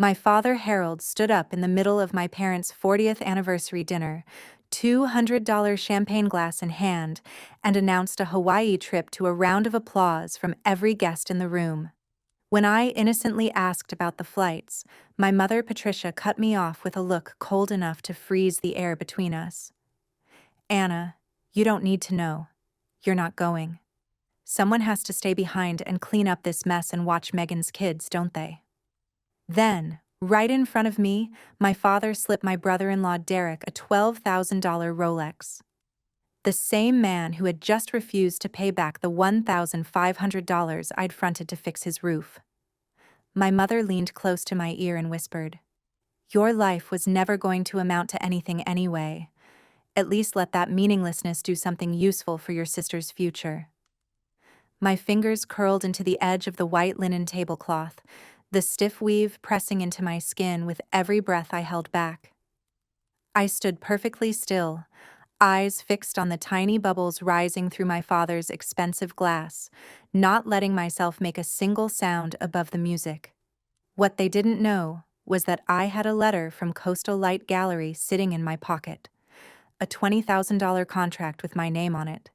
My father Harold stood up in the middle of my parents' 40th anniversary dinner, $200 champagne glass in hand, and announced a Hawaii trip to a round of applause from every guest in the room. When I innocently asked about the flights, my mother Patricia cut me off with a look cold enough to freeze the air between us. "Anna, you don't need to know. You're not going. Someone has to stay behind and clean up this mess and watch Megan's kids, don't they?" Then, right in front of me, my father slipped my brother-in-law Derek a $12,000 Rolex. The same man who had just refused to pay back the $1,500 I'd fronted to fix his roof. My mother leaned close to my ear and whispered, "Your life was never going to amount to anything anyway. At least let that meaninglessness do something useful for your sister's future." My fingers curled into the edge of the white linen tablecloth, the stiff weave pressing into my skin with every breath I held back. I stood perfectly still, eyes fixed on the tiny bubbles rising through my father's expensive glass, not letting myself make a single sound above the music. What they didn't know was that I had a letter from Coastal Light Gallery sitting in my pocket, a $20,000 contract with my name on it.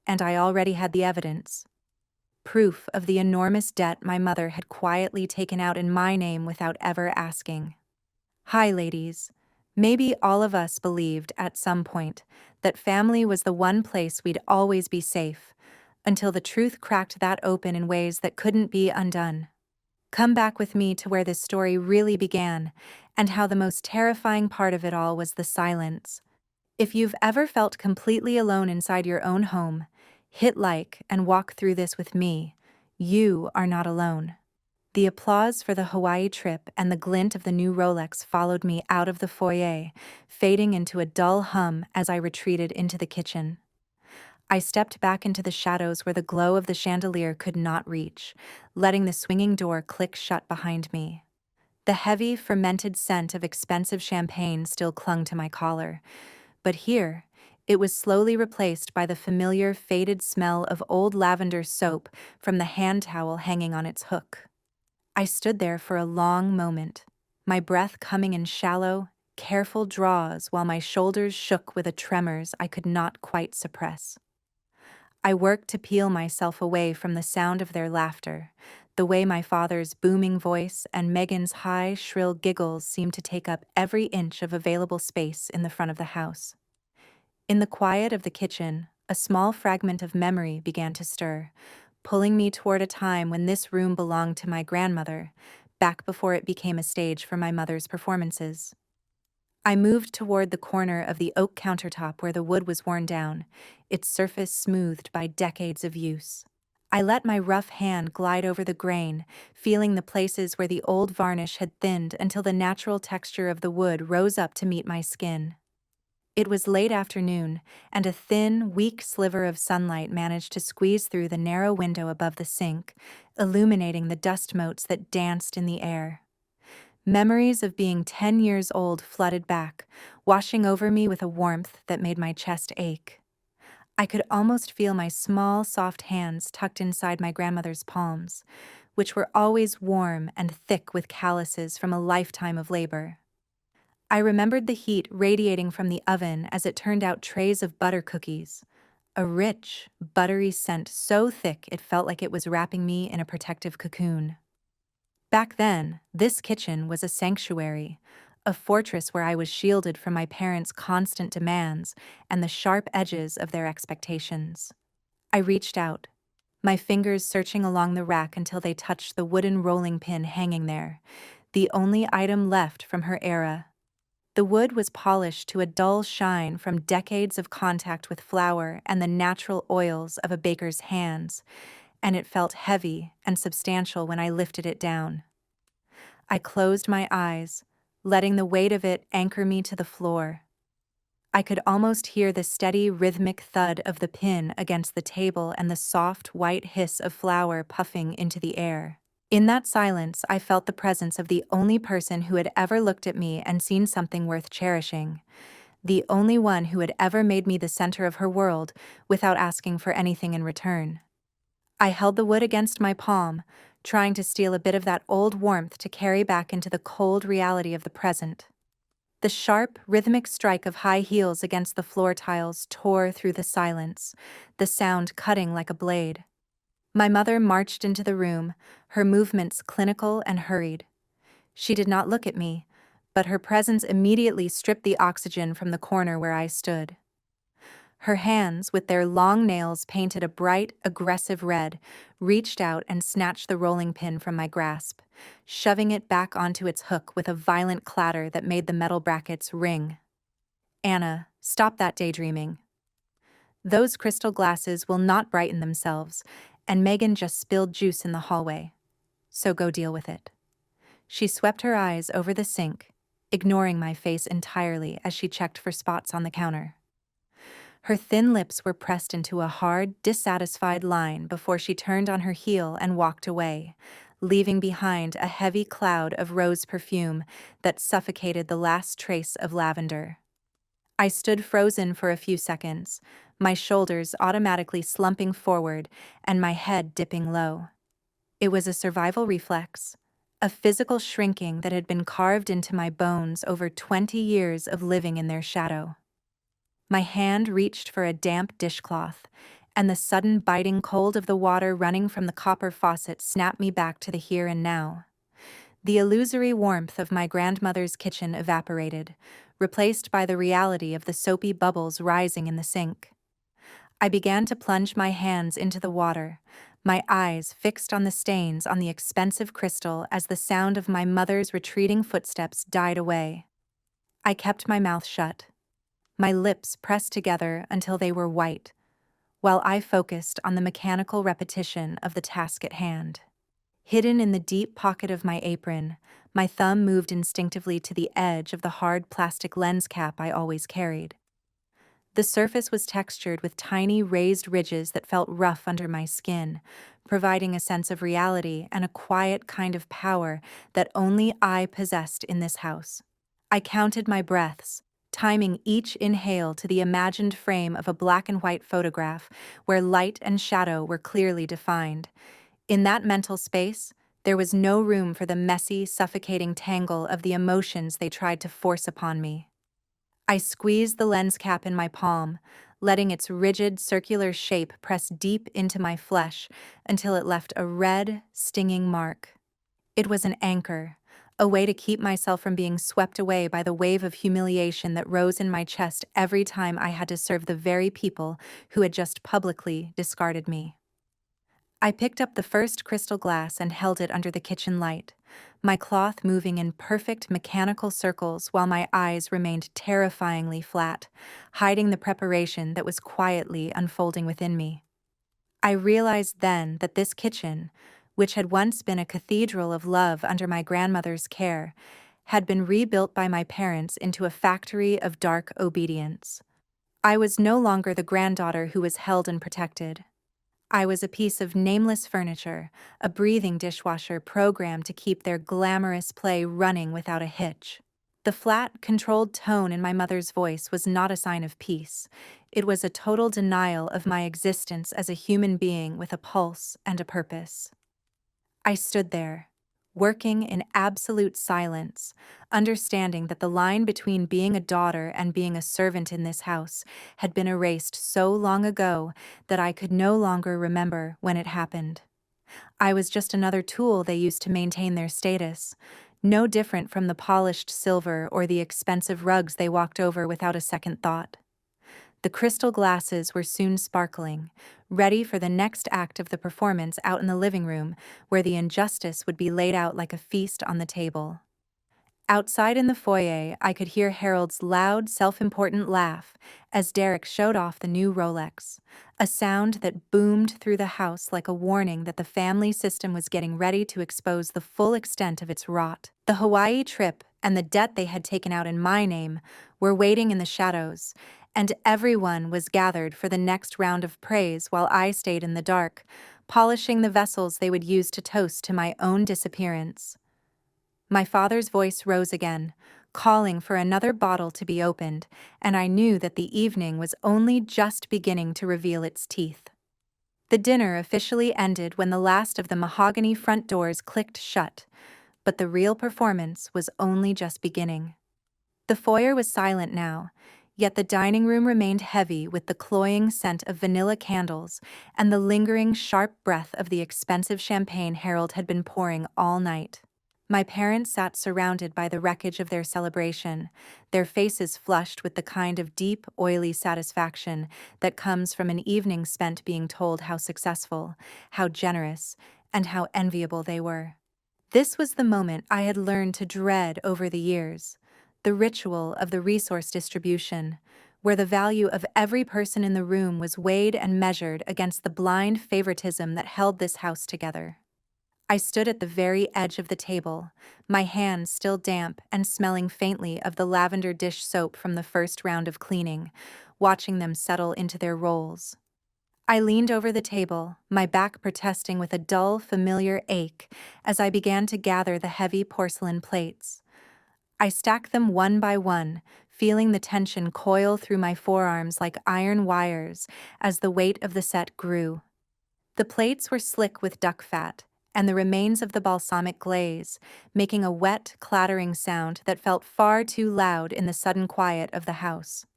And I already had the evidence. Proof of the enormous debt my mother had quietly taken out in my name without ever asking. Hi, ladies. Maybe all of us believed at some point that family was the one place we'd always be safe, until the truth cracked that open in ways that couldn't be undone. Come back with me to where this story really began, and how the most terrifying part of it all was the silence. If you've ever felt completely alone inside your own home, hit like and walk through this with me. You are not alone. The applause for the Hawaii trip and the glint of the new Rolex followed me out of the foyer, fading into a dull hum as I retreated into the kitchen. I stepped back into the shadows where the glow of the chandelier could not reach, letting the swinging door click shut behind me. The heavy, fermented scent of expensive champagne still clung to my collar, but here, it was slowly replaced by the familiar, faded smell of old lavender soap from the hand towel hanging on its hook. I stood there for a long moment, my breath coming in shallow, careful draws while my shoulders shook with a tremors I could not quite suppress. I worked to peel myself away from the sound of their laughter, the way my father's booming voice and Megan's high, shrill giggles seemed to take up every inch of available space in the front of the house. In the quiet of the kitchen, a small fragment of memory began to stir, pulling me toward a time when this room belonged to my grandmother, back before it became a stage for my mother's performances. I moved toward the corner of the oak countertop where the wood was worn down, its surface smoothed by decades of use. I let my rough hand glide over the grain, feeling the places where the old varnish had thinned until the natural texture of the wood rose up to meet my skin. It was late afternoon, and a thin, weak sliver of sunlight managed to squeeze through the narrow window above the sink, illuminating the dust motes that danced in the air. Memories of being 10 years old flooded back, washing over me with a warmth that made my chest ache. I could almost feel my small, soft hands tucked inside my grandmother's palms, which were always warm and thick with calluses from a lifetime of labor. I remembered the heat radiating from the oven as it turned out trays of butter cookies, a rich, buttery scent so thick it felt like it was wrapping me in a protective cocoon. Back then, this kitchen was a sanctuary, a fortress where I was shielded from my parents' constant demands and the sharp edges of their expectations. I reached out, my fingers searching along the rack until they touched the wooden rolling pin hanging there, the only item left from her era. The wood was polished to a dull shine from decades of contact with flour and the natural oils of a baker's hands, and it felt heavy and substantial when I lifted it down. I closed my eyes, letting the weight of it anchor me to the floor. I could almost hear the steady, rhythmic thud of the pin against the table and the soft, white hiss of flour puffing into the air. In that silence, I felt the presence of the only person who had ever looked at me and seen something worth cherishing, the only one who had ever made me the center of her world without asking for anything in return. I held the wood against my palm, trying to steal a bit of that old warmth to carry back into the cold reality of the present. The sharp, rhythmic strike of high heels against the floor tiles tore through the silence, the sound cutting like a blade. My mother marched into the room, her movements clinical and hurried. She did not look at me, but her presence immediately stripped the oxygen from the corner where I stood. Her hands, with their long nails painted a bright, aggressive red, reached out and snatched the rolling pin from my grasp, shoving it back onto its hook with a violent clatter that made the metal brackets ring. "Anna, stop that daydreaming. Those crystal glasses will not brighten themselves, and Megan just spilled juice in the hallway. So go deal with it." She swept her eyes over the sink, ignoring my face entirely as she checked for spots on the counter. Her thin lips were pressed into a hard, dissatisfied line before she turned on her heel and walked away, leaving behind a heavy cloud of rose perfume that suffocated the last trace of lavender. I stood frozen for a few seconds, my shoulders automatically slumping forward and my head dipping low. It was a survival reflex, a physical shrinking that had been carved into my bones over 20 years of living in their shadow. My hand reached for a damp dishcloth, and the sudden biting cold of the water running from the copper faucet snapped me back to the here and now. The illusory warmth of my grandmother's kitchen evaporated, replaced by the reality of the soapy bubbles rising in the sink. I began to plunge my hands into the water, my eyes fixed on the stains on the expensive crystal as the sound of my mother's retreating footsteps died away. I kept my mouth shut, my lips pressed together until they were white, while I focused on the mechanical repetition of the task at hand. Hidden in the deep pocket of my apron, my thumb moved instinctively to the edge of the hard plastic lens cap I always carried. The surface was textured with tiny raised ridges that felt rough under my skin, providing a sense of reality and a quiet kind of power that only I possessed in this house. I counted my breaths, timing each inhale to the imagined frame of a black and white photograph where light and shadow were clearly defined. In that mental space, there was no room for the messy, suffocating tangle of the emotions they tried to force upon me. I squeezed the lens cap in my palm, letting its rigid, circular shape press deep into my flesh until it left a red, stinging mark. It was an anchor, a way to keep myself from being swept away by the wave of humiliation that rose in my chest every time I had to serve the very people who had just publicly discarded me. I picked up the first crystal glass and held it under the kitchen light, my cloth moving in perfect mechanical circles while my eyes remained terrifyingly flat, hiding the preparation that was quietly unfolding within me. I realized then that this kitchen, which had once been a cathedral of love under my grandmother's care, had been rebuilt by my parents into a factory of dark obedience. I was no longer the granddaughter who was held and protected. I was a piece of nameless furniture, a breathing dishwasher programmed to keep their glamorous play running without a hitch. The flat, controlled tone in my mother's voice was not a sign of peace. It was a total denial of my existence as a human being with a pulse and a purpose. I stood there, working in absolute silence, understanding that the line between being a daughter and being a servant in this house had been erased so long ago that I could no longer remember when it happened. I was just another tool they used to maintain their status, no different from the polished silver or the expensive rugs they walked over without a second thought. The crystal glasses were soon sparkling, ready for the next act of the performance out in the living room, where the injustice would be laid out like a feast on the table. Outside in the foyer, I could hear Harold's loud, self-important laugh as Derek showed off the new Rolex, a sound that boomed through the house like a warning that the family system was getting ready to expose the full extent of its rot. The Hawaii trip and the debt they had taken out in my name were waiting in the shadows, and everyone was gathered for the next round of praise while I stayed in the dark, polishing the vessels they would use to toast to my own disappearance. My father's voice rose again, calling for another bottle to be opened, and I knew that the evening was only just beginning to reveal its teeth. The dinner officially ended when the last of the mahogany front doors clicked shut, but the real performance was only just beginning. The foyer was silent now, yet the dining room remained heavy with the cloying scent of vanilla candles and the lingering sharp breath of the expensive champagne Harold had been pouring all night. My parents sat surrounded by the wreckage of their celebration, their faces flushed with the kind of deep, oily satisfaction that comes from an evening spent being told how successful, how generous, and how enviable they were. This was the moment I had learned to dread over the years, the ritual of the resource distribution, where the value of every person in the room was weighed and measured against the blind favoritism that held this house together. I stood at the very edge of the table, my hands still damp and smelling faintly of the lavender dish soap from the first round of cleaning, watching them settle into their roles. I leaned over the table, my back protesting with a dull, familiar ache as I began to gather the heavy porcelain plates. I stacked them one by one, feeling the tension coil through my forearms like iron wires as the weight of the set grew. The plates were slick with duck fat, and the remains of the balsamic glaze, making a wet, clattering sound that felt far too loud in the sudden quiet of the house.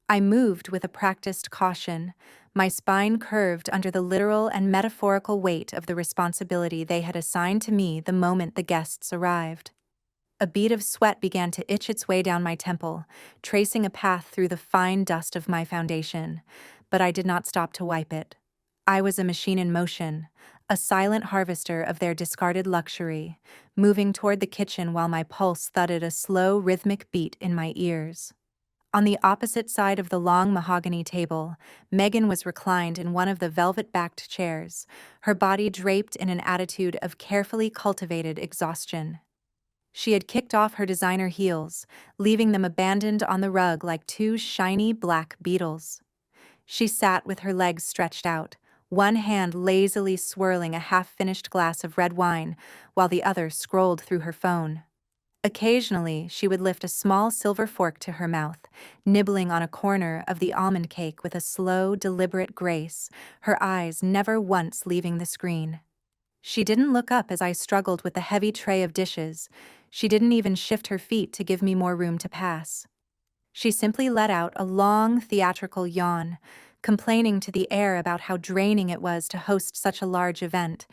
I moved with a practiced caution, my spine curved under the literal and metaphorical weight of the responsibility they had assigned to me the moment the guests arrived. A bead of sweat began to itch its way down my temple, tracing a path through the fine dust of my foundation, but I did not stop to wipe it. I was a machine in motion, a silent harvester of their discarded luxury, moving toward the kitchen while my pulse thudded a slow, rhythmic beat in my ears. On the opposite side of the long mahogany table, Megan was reclined in one of the velvet-backed chairs, her body draped in an attitude of carefully cultivated exhaustion. She had kicked off her designer heels, leaving them abandoned on the rug like two shiny black beetles. She sat with her legs stretched out, one hand lazily swirling a half-finished glass of red wine, while the other scrolled through her phone. Occasionally, she would lift a small silver fork to her mouth, nibbling on a corner of the almond cake with a slow, deliberate grace, her eyes never once leaving the screen. She didn't look up as I struggled with the heavy tray of dishes. She didn't even shift her feet to give me more room to pass. She simply let out a long, theatrical yawn, complaining to the air about how draining it was to host such a large event,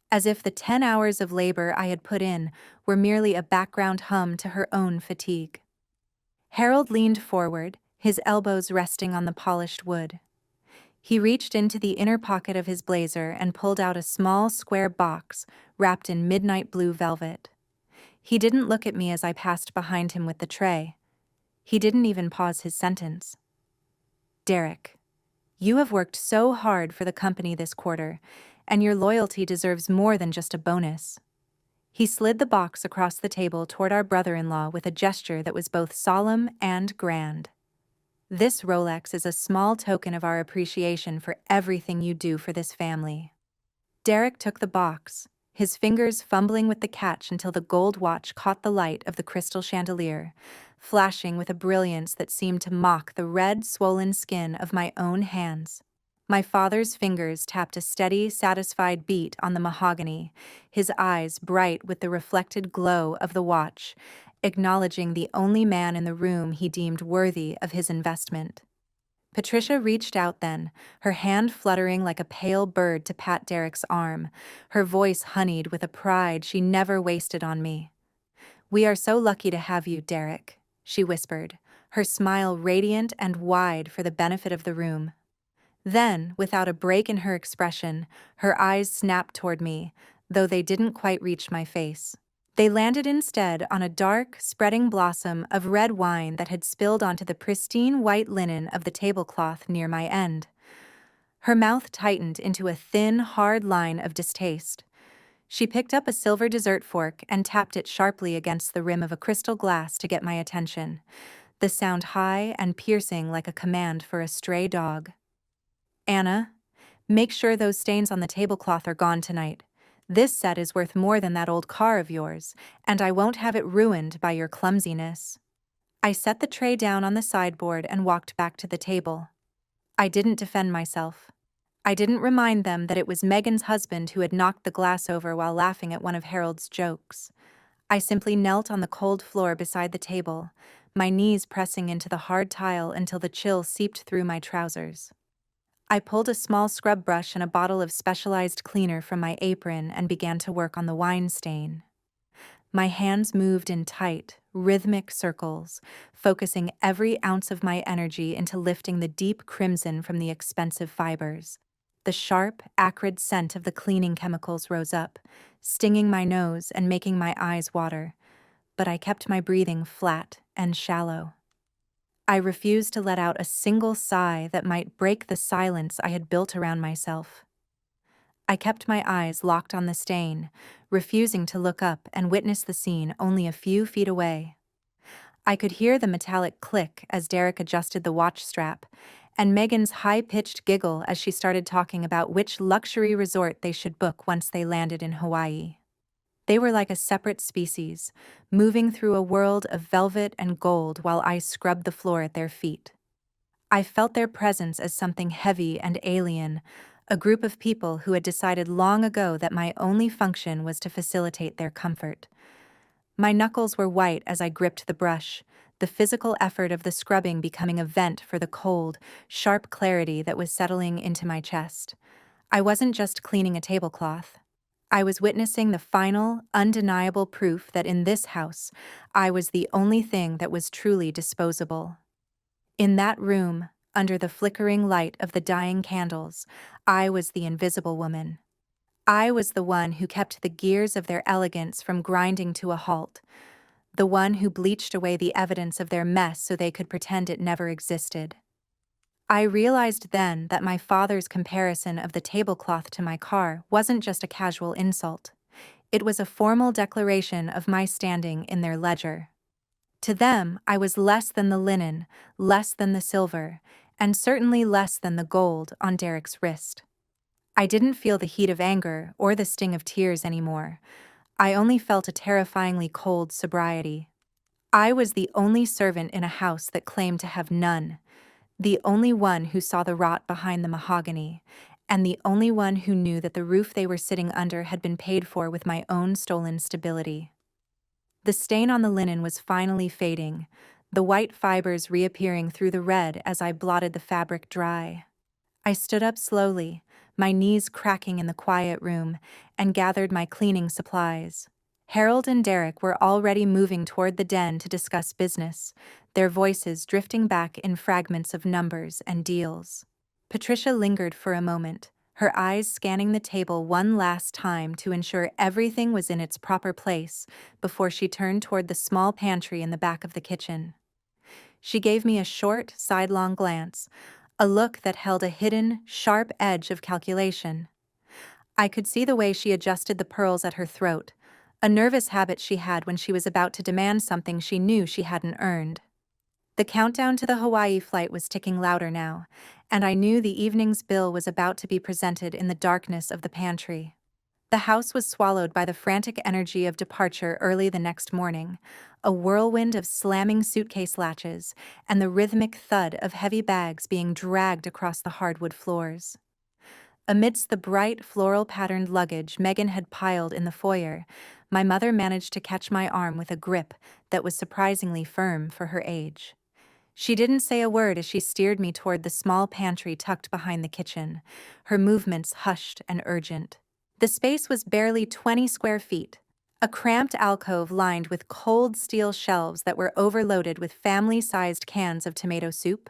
as if the 10 hours of labor I had put in were merely a background hum to her own fatigue. Harold leaned forward, his elbows resting on the polished wood. He reached into the inner pocket of his blazer and pulled out a small square box wrapped in midnight blue velvet. He didn't look at me as I passed behind him with the tray. He didn't even pause his sentence. "Derek, you have worked so hard for the company this quarter, and your loyalty deserves more than just a bonus." He slid the box across the table toward our brother-in-law with a gesture that was both solemn and grand. "This Rolex is a small token of our appreciation for everything you do for this family." Derek took the box, his fingers fumbling with the catch until the gold watch caught the light of the crystal chandelier, flashing with a brilliance that seemed to mock the red, swollen skin of my own hands. My father's fingers tapped a steady, satisfied beat on the mahogany, his eyes bright with the reflected glow of the watch, acknowledging the only man in the room he deemed worthy of his investment. Patricia reached out then, her hand fluttering like a pale bird to pat Derek's arm, her voice honeyed with a pride she never wasted on me. "We are so lucky to have you, Derek," she whispered, her smile radiant and wide for the benefit of the room. Then, without a break in her expression, her eyes snapped toward me, though they didn't quite reach my face. They landed instead on a dark, spreading blossom of red wine that had spilled onto the pristine white linen of the tablecloth near my end. Her mouth tightened into a thin, hard line of distaste. She picked up a silver dessert fork and tapped it sharply against the rim of a crystal glass to get my attention, the sound high and piercing like a command for a stray dog. "Anna, make sure those stains on the tablecloth are gone tonight. This set is worth more than that old car of yours, and I won't have it ruined by your clumsiness." I set the tray down on the sideboard and walked back to the table. I didn't defend myself. I didn't remind them that it was Megan's husband who had knocked the glass over while laughing at one of Harold's jokes. I simply knelt on the cold floor beside the table, my knees pressing into the hard tile until the chill seeped through my trousers. I pulled a small scrub brush and a bottle of specialized cleaner from my apron and began to work on the wine stain. My hands moved in tight, rhythmic circles, focusing every ounce of my energy into lifting the deep crimson from the expensive fibers. The sharp, acrid scent of the cleaning chemicals rose up, stinging my nose and making my eyes water, but I kept my breathing flat and shallow. I refused to let out a single sigh that might break the silence I had built around myself. I kept my eyes locked on the stain, refusing to look up and witness the scene only a few feet away. I could hear the metallic click as Derek adjusted the watch strap, and Megan's high-pitched giggle as she started talking about which luxury resort they should book once they landed in Hawaii. They were like a separate species, moving through a world of velvet and gold while I scrubbed the floor at their feet. I felt their presence as something heavy and alien, a group of people who had decided long ago that my only function was to facilitate their comfort. My knuckles were white as I gripped the brush, the physical effort of the scrubbing becoming a vent for the cold, sharp clarity that was settling into my chest. I wasn't just cleaning a tablecloth. I was witnessing the final, undeniable proof that in this house, I was the only thing that was truly disposable. In that room, under the flickering light of the dying candles, I was the invisible woman. I was the one who kept the gears of their elegance from grinding to a halt, the one who bleached away the evidence of their mess so they could pretend it never existed. I realized then that my father's comparison of the tablecloth to my car wasn't just a casual insult. It was a formal declaration of my standing in their ledger. To them, I was less than the linen, less than the silver, and certainly less than the gold on Derek's wrist. I didn't feel the heat of anger or the sting of tears anymore. I only felt a terrifyingly cold sobriety. I was the only servant in a house that claimed to have none, the only one who saw the rot behind the mahogany, and the only one who knew that the roof they were sitting under had been paid for with my own stolen stability. The stain on the linen was finally fading, the white fibers reappearing through the red as I blotted the fabric dry. I stood up slowly, my knees cracking in the quiet room, and gathered my cleaning supplies. Harold and Derek were already moving toward the den to discuss business, their voices drifting back in fragments of numbers and deals. Patricia lingered for a moment, her eyes scanning the table one last time to ensure everything was in its proper place before she turned toward the small pantry in the back of the kitchen. She gave me a short, sidelong glance, a look that held a hidden, sharp edge of calculation. I could see the way she adjusted the pearls at her throat, a nervous habit she had when she was about to demand something she knew she hadn't earned. The countdown to the Hawaii flight was ticking louder now, and I knew the evening's bill was about to be presented in the darkness of the pantry. The house was swallowed by the frantic energy of departure early the next morning, a whirlwind of slamming suitcase latches and the rhythmic thud of heavy bags being dragged across the hardwood floors. Amidst the bright, floral-patterned luggage Megan had piled in the foyer, my mother managed to catch my arm with a grip that was surprisingly firm for her age. She didn't say a word as she steered me toward the small pantry tucked behind the kitchen, her movements hushed and urgent. The space was barely 20 square feet, a cramped alcove lined with cold steel shelves that were overloaded with family-sized cans of tomato soup,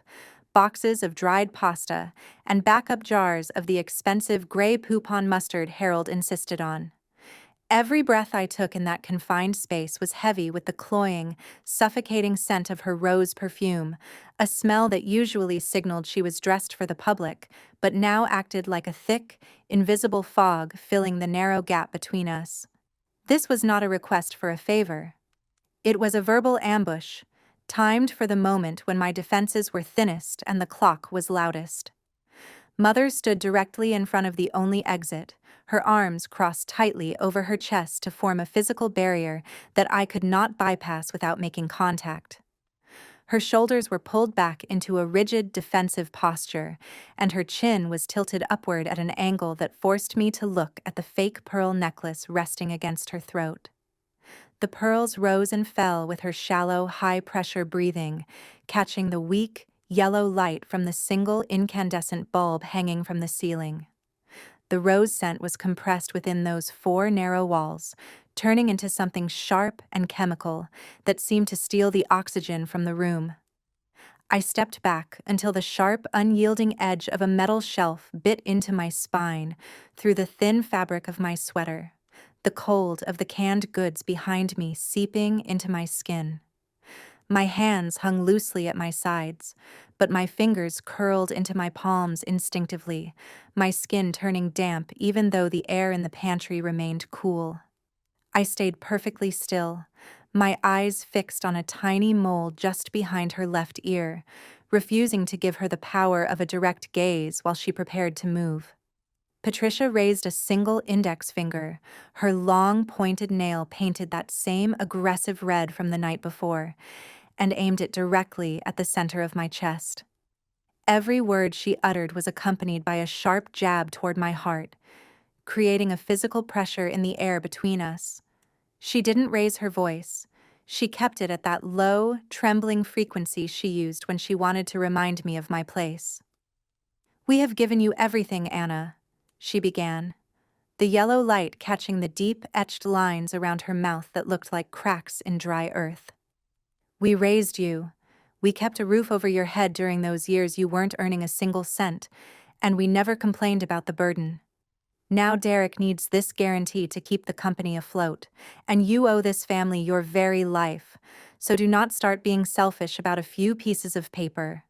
boxes of dried pasta, and backup jars of the expensive gray poupon mustard Harold insisted on. Every breath I took in that confined space was heavy with the cloying, suffocating scent of her rose perfume, a smell that usually signaled she was dressed for the public, but now acted like a thick, invisible fog filling the narrow gap between us. This was not a request for a favor. It was a verbal ambush, timed for the moment when my defenses were thinnest and the clock was loudest. Mother stood directly in front of the only exit, her arms crossed tightly over her chest to form a physical barrier that I could not bypass without making contact. Her shoulders were pulled back into a rigid, defensive posture, and her chin was tilted upward at an angle that forced me to look at the fake pearl necklace resting against her throat. The pearls rose and fell with her shallow, high-pressure breathing, catching the weak, yellow light from the single incandescent bulb hanging from the ceiling. The rose scent was compressed within those four narrow walls, turning into something sharp and chemical that seemed to steal the oxygen from the room. I stepped back until the sharp, unyielding edge of a metal shelf bit into my spine through the thin fabric of my sweater, the cold of the canned goods behind me seeping into my skin. My hands hung loosely at my sides, but my fingers curled into my palms instinctively, my skin turning damp even though the air in the pantry remained cool. I stayed perfectly still, my eyes fixed on a tiny mole just behind her left ear, refusing to give her the power of a direct gaze while she prepared to move. Patricia raised a single index finger, her long, pointed nail painted that same aggressive red from the night before, and aimed it directly at the center of my chest. Every word she uttered was accompanied by a sharp jab toward my heart, creating a physical pressure in the air between us. She didn't raise her voice. She kept it at that low, trembling frequency she used when she wanted to remind me of my place. "We have given you everything, Anna," she began, the yellow light catching the deep, etched lines around her mouth that looked like cracks in dry earth. "We raised you. We kept a roof over your head during those years you weren't earning a single cent, and we never complained about the burden. Now Derek needs this guarantee to keep the company afloat, and you owe this family your very life, so do not start being selfish about a few pieces of paper."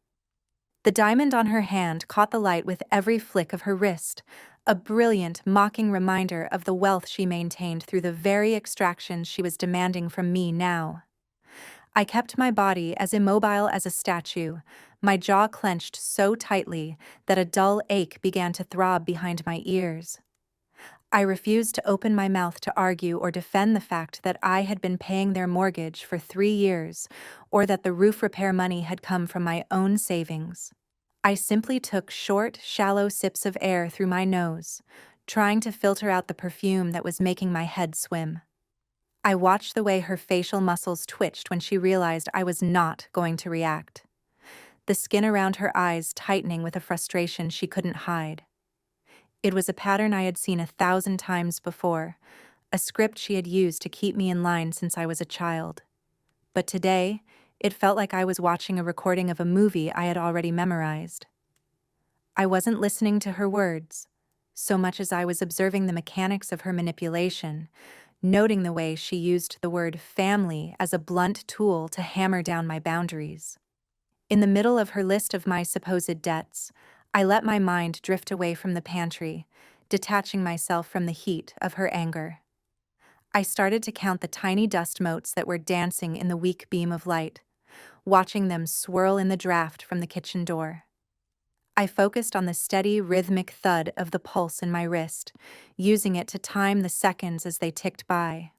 The diamond on her hand caught the light with every flick of her wrist, a brilliant, mocking reminder of the wealth she maintained through the very extractions she was demanding from me now. I kept my body as immobile as a statue, my jaw clenched so tightly that a dull ache began to throb behind my ears. I refused to open my mouth to argue or defend the fact that I had been paying their mortgage for 3 years, or that the roof repair money had come from my own savings. I simply took short, shallow sips of air through my nose, trying to filter out the perfume that was making my head swim. I watched the way her facial muscles twitched when she realized I was not going to react, the skin around her eyes tightening with a frustration she couldn't hide. It was a pattern I had seen 1,000 times before, a script she had used to keep me in line since I was a child. But today, it felt like I was watching a recording of a movie I had already memorized. I wasn't listening to her words, so much as I was observing the mechanics of her manipulation, noting the way she used the word family as a blunt tool to hammer down my boundaries. In the middle of her list of my supposed debts, I let my mind drift away from the pantry, detaching myself from the heat of her anger. I started to count the tiny dust motes that were dancing in the weak beam of light, watching them swirl in the draft from the kitchen door. I focused on the steady, rhythmic thud of the pulse in my wrist, using it to time the seconds as they ticked by.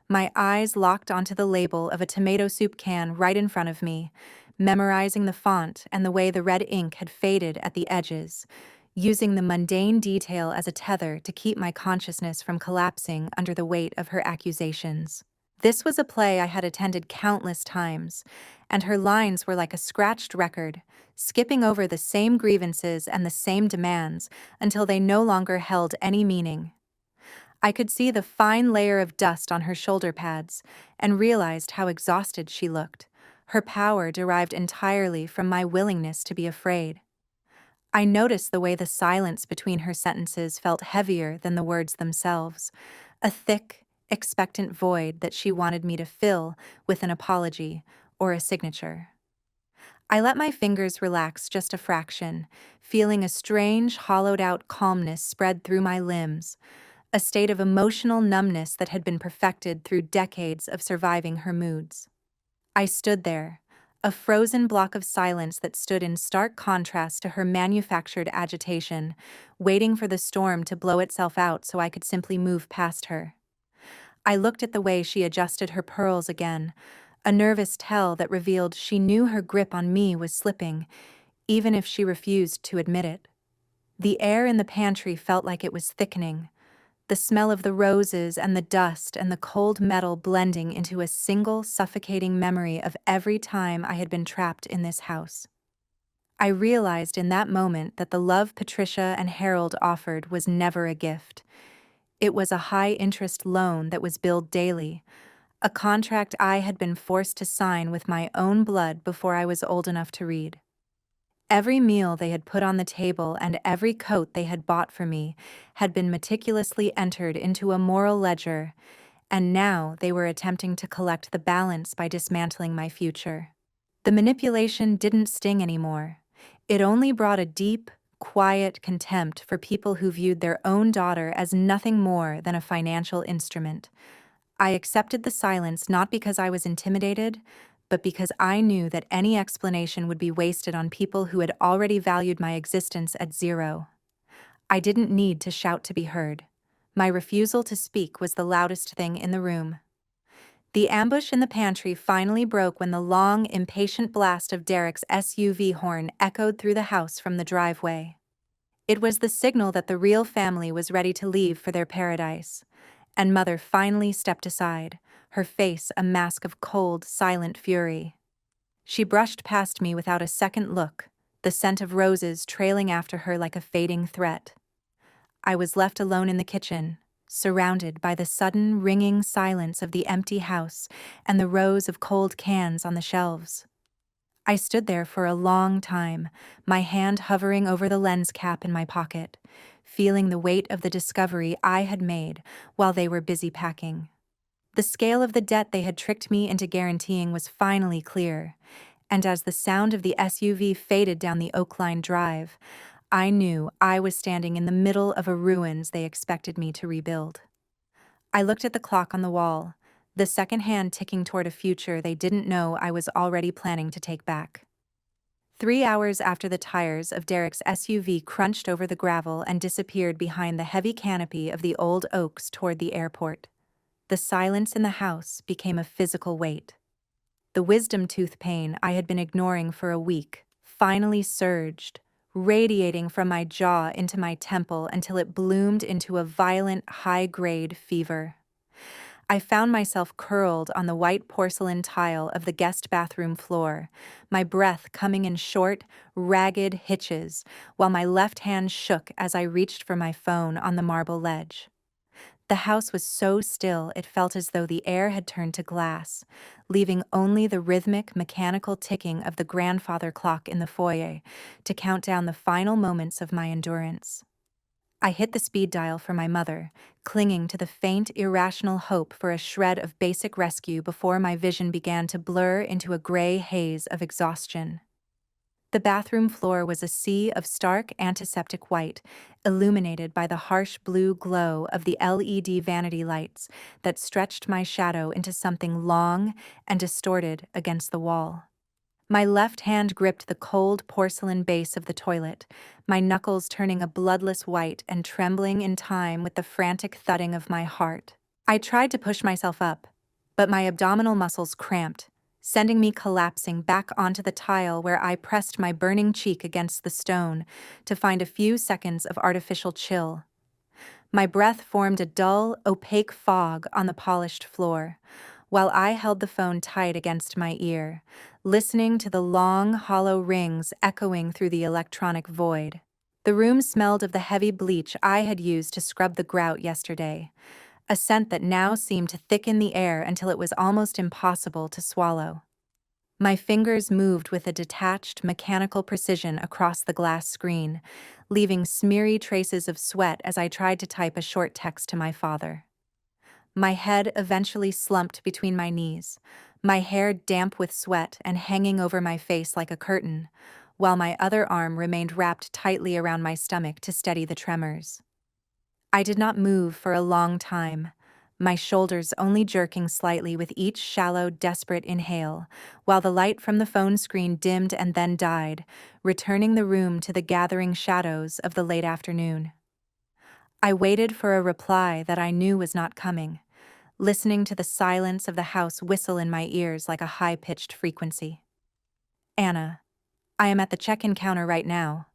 My eyes locked onto the label of a tomato soup can right in front of me, memorizing the font and the way the red ink had faded at the edges, using the mundane detail as a tether to keep my consciousness from collapsing under the weight of her accusations. This was a play I had attended countless times, and her lines were like a scratched record, skipping over the same grievances and the same demands until they no longer held any meaning. I could see the fine layer of dust on her shoulder pads and realized how exhausted she looked, her power derived entirely from my willingness to be afraid. I noticed the way the silence between her sentences felt heavier than the words themselves, a thick, expectant void that she wanted me to fill with an apology or a signature. I let my fingers relax just a fraction, feeling a strange, hollowed-out calmness spread through my limbs, a state of emotional numbness that had been perfected through decades of surviving her moods. I stood there, a frozen block of silence that stood in stark contrast to her manufactured agitation, waiting for the storm to blow itself out so I could simply move past her. I looked at the way she adjusted her pearls again, a nervous tell that revealed she knew her grip on me was slipping, even if she refused to admit it. The air in the pantry felt like it was thickening, the smell of the roses and the dust and the cold metal blending into a single suffocating memory of every time I had been trapped in this house. I realized in that moment that the love Patricia and Harold offered was never a gift. It was a high-interest loan that was billed daily, a contract I had been forced to sign with my own blood before I was old enough to read. Every meal they had put on the table and every coat they had bought for me had been meticulously entered into a moral ledger, and now they were attempting to collect the balance by dismantling my future. The manipulation didn't sting anymore. It only brought a deep, quiet contempt for people who viewed their own daughter as nothing more than a financial instrument. I accepted the silence not because I was intimidated, but because I knew that any explanation would be wasted on people who had already valued my existence at zero. I didn't need to shout to be heard. My refusal to speak was the loudest thing in the room. The ambush in the pantry finally broke when the long, impatient blast of Derek's SUV horn echoed through the house from the driveway. It was the signal that the real family was ready to leave for their paradise, and Mother finally stepped aside, her face a mask of cold, silent fury. She brushed past me without a second look, the scent of roses trailing after her like a fading threat. I was left alone in the kitchen, surrounded by the sudden, ringing silence of the empty house and the rows of cold cans on the shelves. I stood there for a long time, my hand hovering over the lens cap in my pocket, feeling the weight of the discovery I had made while they were busy packing. The scale of the debt they had tricked me into guaranteeing was finally clear, and as the sound of the SUV faded down the Oakline Drive, I knew I was standing in the middle of a ruins they expected me to rebuild. I looked at the clock on the wall, the second hand ticking toward a future they didn't know I was already planning to take back. 3 hours after the tires of Derek's SUV crunched over the gravel and disappeared behind the heavy canopy of the old oaks toward the airport, the silence in the house became a physical weight. The wisdom tooth pain I had been ignoring for a week finally surged, radiating from my jaw into my temple until it bloomed into a violent, high-grade fever. I found myself curled on the white porcelain tile of the guest bathroom floor, my breath coming in short, ragged hitches, while my left hand shook as I reached for my phone on the marble ledge. The house was so still it felt as though the air had turned to glass, leaving only the rhythmic, mechanical ticking of the grandfather clock in the foyer to count down the final moments of my endurance. I hit the speed dial for my mother, clinging to the faint, irrational hope for a shred of basic rescue before my vision began to blur into a gray haze of exhaustion. The bathroom floor was a sea of stark antiseptic white, illuminated by the harsh blue glow of the LED vanity lights that stretched my shadow into something long and distorted against the wall. My left hand gripped the cold porcelain base of the toilet, my knuckles turning a bloodless white and trembling in time with the frantic thudding of my heart. I tried to push myself up, but my abdominal muscles cramped, sending me collapsing back onto the tile where I pressed my burning cheek against the stone to find a few seconds of artificial chill. My breath formed a dull, opaque fog on the polished floor, while I held the phone tight against my ear, listening to the long, hollow rings echoing through the electronic void. The room smelled of the heavy bleach I had used to scrub the grout yesterday, a scent that now seemed to thicken the air until it was almost impossible to swallow. My fingers moved with a detached, mechanical precision across the glass screen, leaving smeary traces of sweat as I tried to type a short text to my father. My head eventually slumped between my knees, my hair damp with sweat and hanging over my face like a curtain, while my other arm remained wrapped tightly around my stomach to steady the tremors. I did not move for a long time, my shoulders only jerking slightly with each shallow, desperate inhale, while the light from the phone screen dimmed and then died, returning the room to the gathering shadows of the late afternoon. I waited for a reply that I knew was not coming, listening to the silence of the house whistle in my ears like a high-pitched frequency. Anna, I am at the check-in counter right now.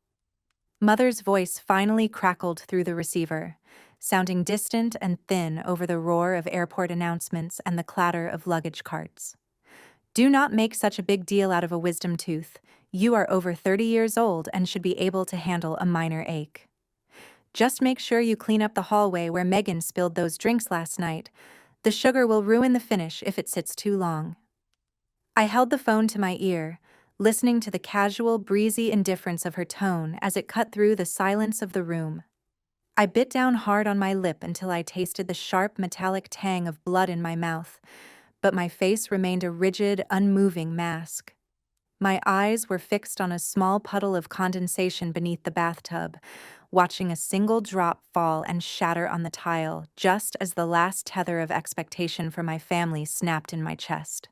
Mother's voice finally crackled through the receiver, sounding distant and thin over the roar of airport announcements and the clatter of luggage carts. Do not make such a big deal out of a wisdom tooth. You are over 30 years old and should be able to handle a minor ache. Just make sure you clean up the hallway where Megan spilled those drinks last night. The sugar will ruin the finish if it sits too long. I held the phone to my ear, listening to the casual, breezy indifference of her tone as it cut through the silence of the room. I bit down hard on my lip until I tasted the sharp, metallic tang of blood in my mouth, but my face remained a rigid, unmoving mask. My eyes were fixed on a small puddle of condensation beneath the bathtub, watching a single drop fall and shatter on the tile just as the last tether of expectation for my family snapped in my chest.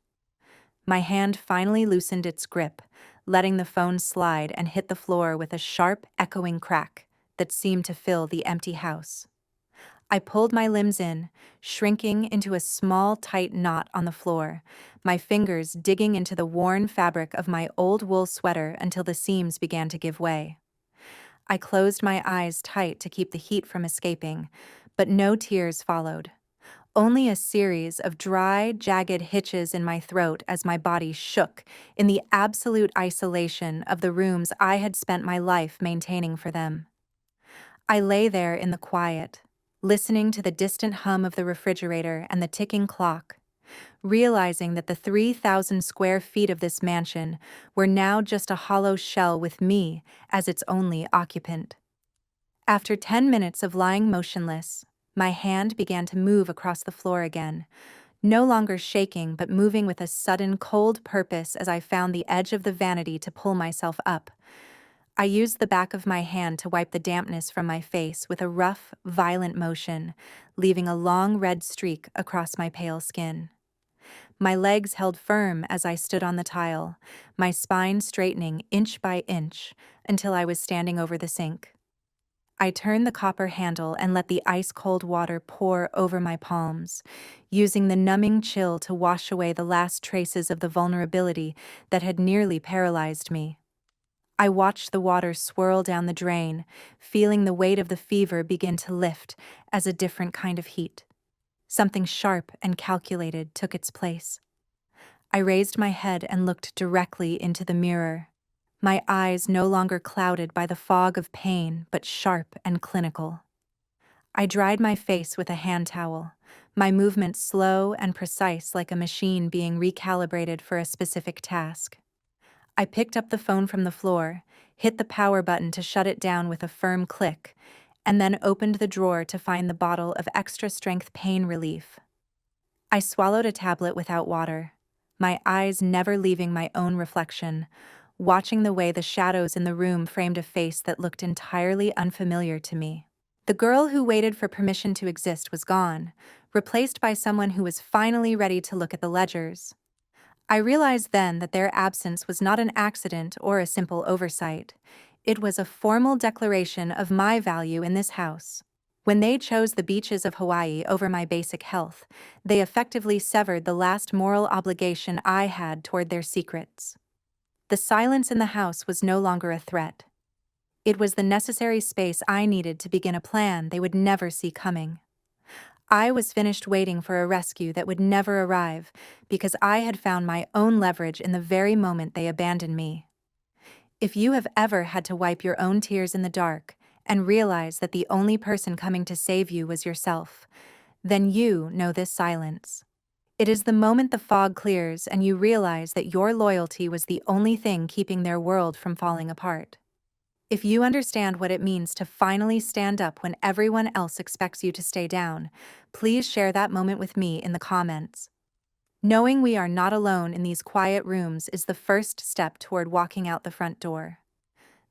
My hand finally loosened its grip, letting the phone slide and hit the floor with a sharp, echoing crack that seemed to fill the empty house. I pulled my limbs in, shrinking into a small, tight knot on the floor, my fingers digging into the worn fabric of my old wool sweater until the seams began to give way. I closed my eyes tight to keep the heat from escaping, but no tears followed. Only a series of dry, jagged hitches in my throat as my body shook in the absolute isolation of the rooms I had spent my life maintaining for them. I lay there in the quiet, listening to the distant hum of the refrigerator and the ticking clock, realizing that the 3,000 square feet of this mansion were now just a hollow shell with me as its only occupant. After 10 minutes of lying motionless, my hand began to move across the floor again, no longer shaking but moving with a sudden cold purpose as I found the edge of the vanity to pull myself up. I used the back of my hand to wipe the dampness from my face with a rough, violent motion, leaving a long red streak across my pale skin. My legs held firm as I stood on the tile, my spine straightening inch by inch until I was standing over the sink. I turned the copper handle and let the ice-cold water pour over my palms, using the numbing chill to wash away the last traces of the vulnerability that had nearly paralyzed me. I watched the water swirl down the drain, feeling the weight of the fever begin to lift as a different kind of heat. Something sharp and calculated took its place. I raised my head and looked directly into the mirror, my eyes no longer clouded by the fog of pain, but sharp and clinical. I dried my face with a hand towel, my movements slow and precise like a machine being recalibrated for a specific task. I picked up the phone from the floor, hit the power button to shut it down with a firm click, and then opened the drawer to find the bottle of extra-strength pain relief. I swallowed a tablet without water, my eyes never leaving my own reflection, watching the way the shadows in the room framed a face that looked entirely unfamiliar to me. The girl who waited for permission to exist was gone, replaced by someone who was finally ready to look at the ledgers. I realized then that their absence was not an accident or a simple oversight. It was a formal declaration of my value in this house. When they chose the beaches of Hawaii over my basic health, they effectively severed the last moral obligation I had toward their secrets. The silence in the house was no longer a threat. It was the necessary space I needed to begin a plan they would never see coming. I was finished waiting for a rescue that would never arrive because I had found my own leverage in the very moment they abandoned me. If you have ever had to wipe your own tears in the dark and realize that the only person coming to save you was yourself, then you know this silence. It is the moment the fog clears and you realize that your loyalty was the only thing keeping their world from falling apart. If you understand what it means to finally stand up when everyone else expects you to stay down, please share that moment with me in the comments. Knowing we are not alone in these quiet rooms is the first step toward walking out the front door.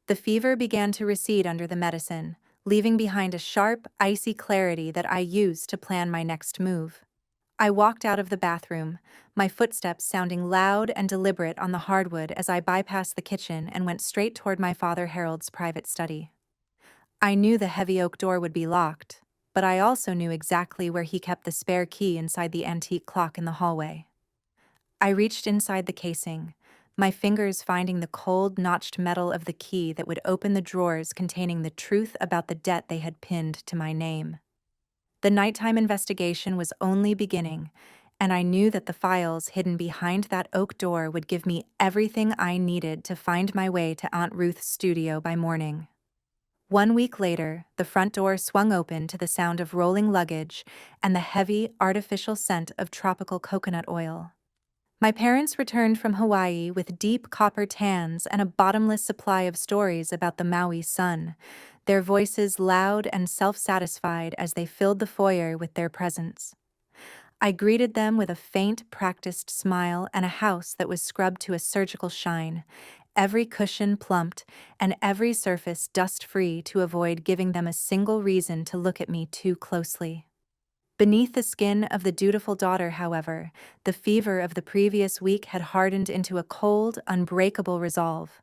The fever began to recede under the medicine, leaving behind a sharp, icy clarity that I used to plan my next move. I walked out of the bathroom, my footsteps sounding loud and deliberate on the hardwood as I bypassed the kitchen and went straight toward my father Harold's private study. I knew the heavy oak door would be locked, but I also knew exactly where he kept the spare key inside the antique clock in the hallway. I reached inside the casing, my fingers finding the cold, notched metal of the key that would open the drawers containing the truth about the debt they had pinned to my name. The nighttime investigation was only beginning, and I knew that the files hidden behind that oak door would give me everything I needed to find my way to Aunt Ruth's studio by morning. 1 week later, the front door swung open to the sound of rolling luggage and the heavy, artificial scent of tropical coconut oil. My parents returned from Hawaii with deep copper tans and a bottomless supply of stories about the Maui sun, their voices loud and self-satisfied as they filled the foyer with their presence. I greeted them with a faint, practiced smile and a house that was scrubbed to a surgical shine, every cushion plumped and every surface dust-free to avoid giving them a single reason to look at me too closely. Beneath the skin of the dutiful daughter, however, the fever of the previous week had hardened into a cold, unbreakable resolve.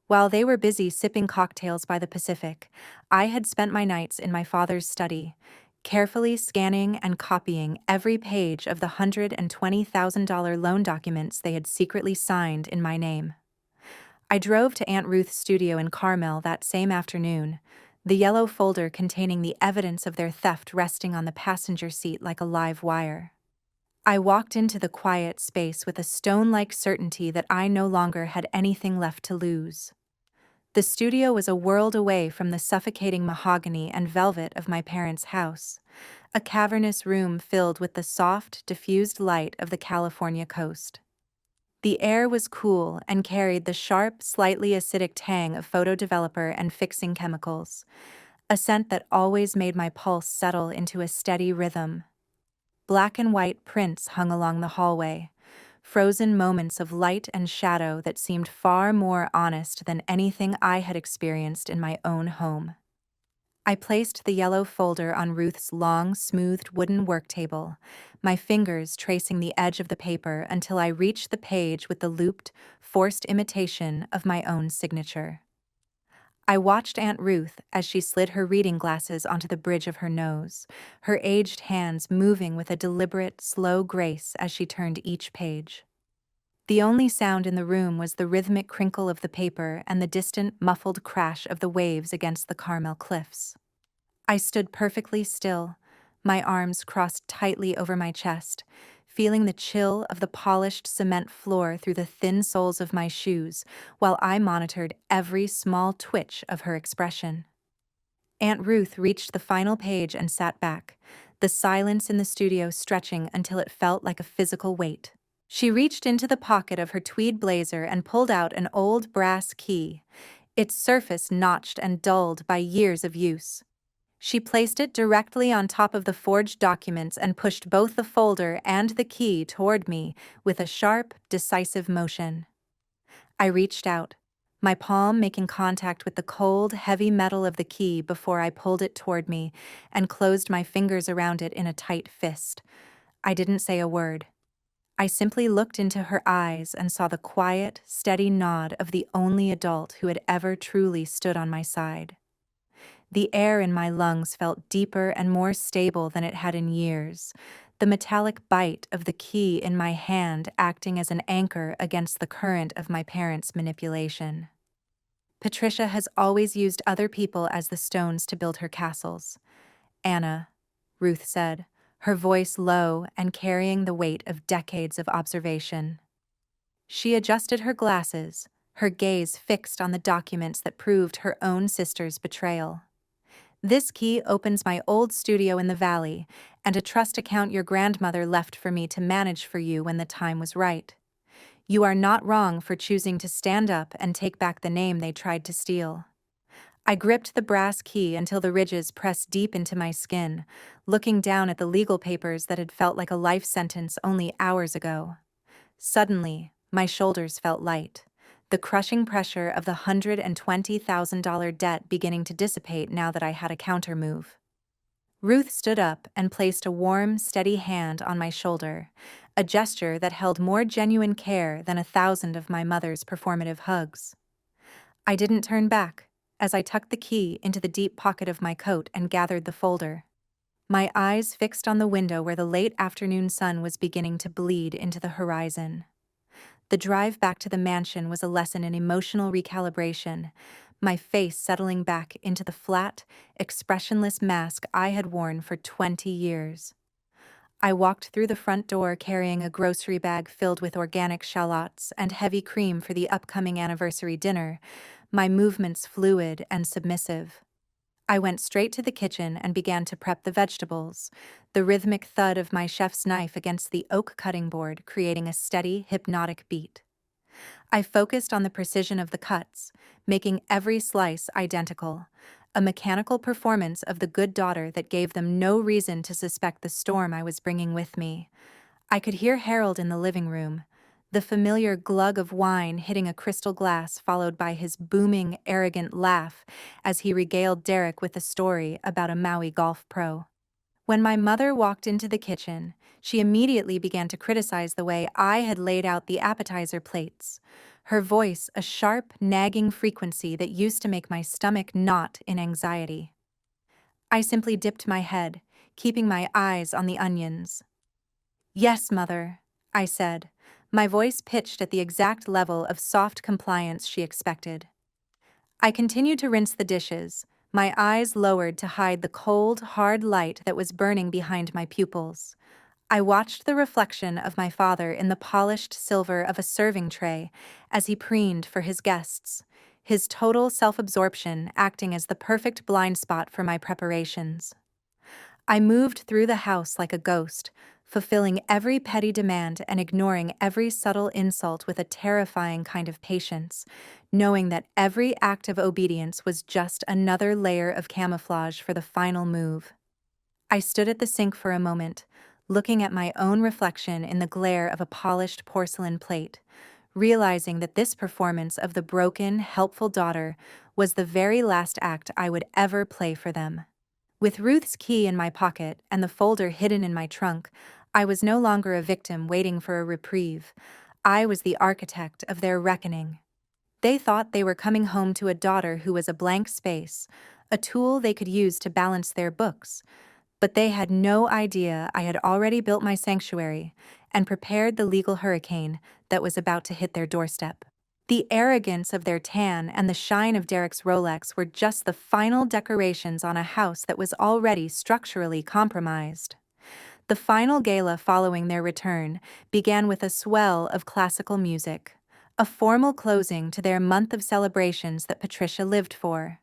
While they were busy sipping cocktails by the Pacific, I had spent my nights in my father's study, carefully scanning and copying every page of the $120,000 loan documents they had secretly signed in my name. I drove to Aunt Ruth's studio in Carmel that same afternoon, the yellow folder containing the evidence of their theft resting on the passenger seat like a live wire. I walked into the quiet space with a stone-like certainty that I no longer had anything left to lose. The studio was a world away from the suffocating mahogany and velvet of my parents' house, a cavernous room filled with the soft, diffused light of the California coast. The air was cool and carried the sharp, slightly acidic tang of photo developer and fixing chemicals, a scent that always made my pulse settle into a steady rhythm. Black and white prints hung along the hallway, frozen moments of light and shadow that seemed far more honest than anything I had experienced in my own home. I placed the yellow folder on Ruth's long, smoothed wooden work table, my fingers tracing the edge of the paper until I reached the page with the looped, forced imitation of my own signature. I watched Aunt Ruth as she slid her reading glasses onto the bridge of her nose, her aged hands moving with a deliberate, slow grace as she turned each page. The only sound in the room was the rhythmic crinkle of the paper and the distant, muffled crash of the waves against the Carmel cliffs. I stood perfectly still, my arms crossed tightly over my chest, feeling the chill of the polished cement floor through the thin soles of my shoes, while I monitored every small twitch of her expression. Aunt Ruth reached the final page and sat back, the silence in the studio stretching until it felt like a physical weight. She reached into the pocket of her tweed blazer and pulled out an old brass key, its surface notched and dulled by years of use. She placed it directly on top of the forged documents and pushed both the folder and the key toward me with a sharp, decisive motion. I reached out, my palm making contact with the cold, heavy metal of the key before I pulled it toward me and closed my fingers around it in a tight fist. I didn't say a word. I simply looked into her eyes and saw the quiet, steady nod of the only adult who had ever truly stood on my side. The air in my lungs felt deeper and more stable than it had in years, the metallic bite of the key in my hand acting as an anchor against the current of my parents' manipulation. Patricia has always used other people as the stones to build her castles. Anna, Ruth said, her voice low and carrying the weight of decades of observation. She adjusted her glasses, her gaze fixed on the documents that proved her own sister's betrayal. This key opens my old studio in the valley and a trust account your grandmother left for me to manage for you when the time was right. You are not wrong for choosing to stand up and take back the name they tried to steal. I gripped the brass key until the ridges pressed deep into my skin, looking down at the legal papers that had felt like a life sentence only hours ago. Suddenly, my shoulders felt light, the crushing pressure of the $120,000 debt beginning to dissipate now that I had a countermove. Ruth stood up and placed a warm, steady hand on my shoulder, a gesture that held more genuine care than 1,000 of my mother's performative hugs. I didn't turn back, as I tucked the key into the deep pocket of my coat and gathered the folder. my eyes fixed on the window where the late afternoon sun was beginning to bleed into the horizon. The drive back to the mansion was a lesson in emotional recalibration, my face settling back into the flat, expressionless mask I had worn for 20 years. I walked through the front door carrying a grocery bag filled with organic shallots and heavy cream for the upcoming anniversary dinner, my movements fluid and submissive. I went straight to the kitchen and began to prep the vegetables, the rhythmic thud of my chef's knife against the oak cutting board creating a steady, hypnotic beat. I focused on the precision of the cuts, making every slice identical, a mechanical performance of the good daughter that gave them no reason to suspect the storm I was bringing with me. I could hear Harold in the living room, the familiar glug of wine hitting a crystal glass followed by his booming, arrogant laugh as he regaled Derek with a story about a Maui golf pro. When my mother walked into the kitchen, she immediately began to criticize the way I had laid out the appetizer plates, her voice a sharp, nagging frequency that used to make my stomach knot in anxiety. I simply dipped my head, keeping my eyes on the onions. "Yes, Mother," I said, my voice pitched at the exact level of soft compliance she expected. I continued to rinse the dishes, my eyes lowered to hide the cold, hard light that was burning behind my pupils. I watched the reflection of my father in the polished silver of a serving tray as he preened for his guests, his total self-absorption acting as the perfect blind spot for my preparations. I moved through the house like a ghost, fulfilling every petty demand and ignoring every subtle insult with a terrifying kind of patience, knowing that every act of obedience was just another layer of camouflage for the final move. I stood at the sink for a moment, looking at my own reflection in the glare of a polished porcelain plate, realizing that this performance of the broken, helpful daughter was the very last act I would ever play for them. With Ruth's key in my pocket and the folder hidden in my trunk, I was no longer a victim waiting for a reprieve. I was the architect of their reckoning. They thought they were coming home to a daughter who was a blank space, a tool they could use to balance their books. But they had no idea I had already built my sanctuary and prepared the legal hurricane that was about to hit their doorstep. The arrogance of their tan and the shine of Derek's Rolex were just the final decorations on a house that was already structurally compromised. The final gala following their return began with a swell of classical music, a formal closing to their month of celebrations that Patricia lived for.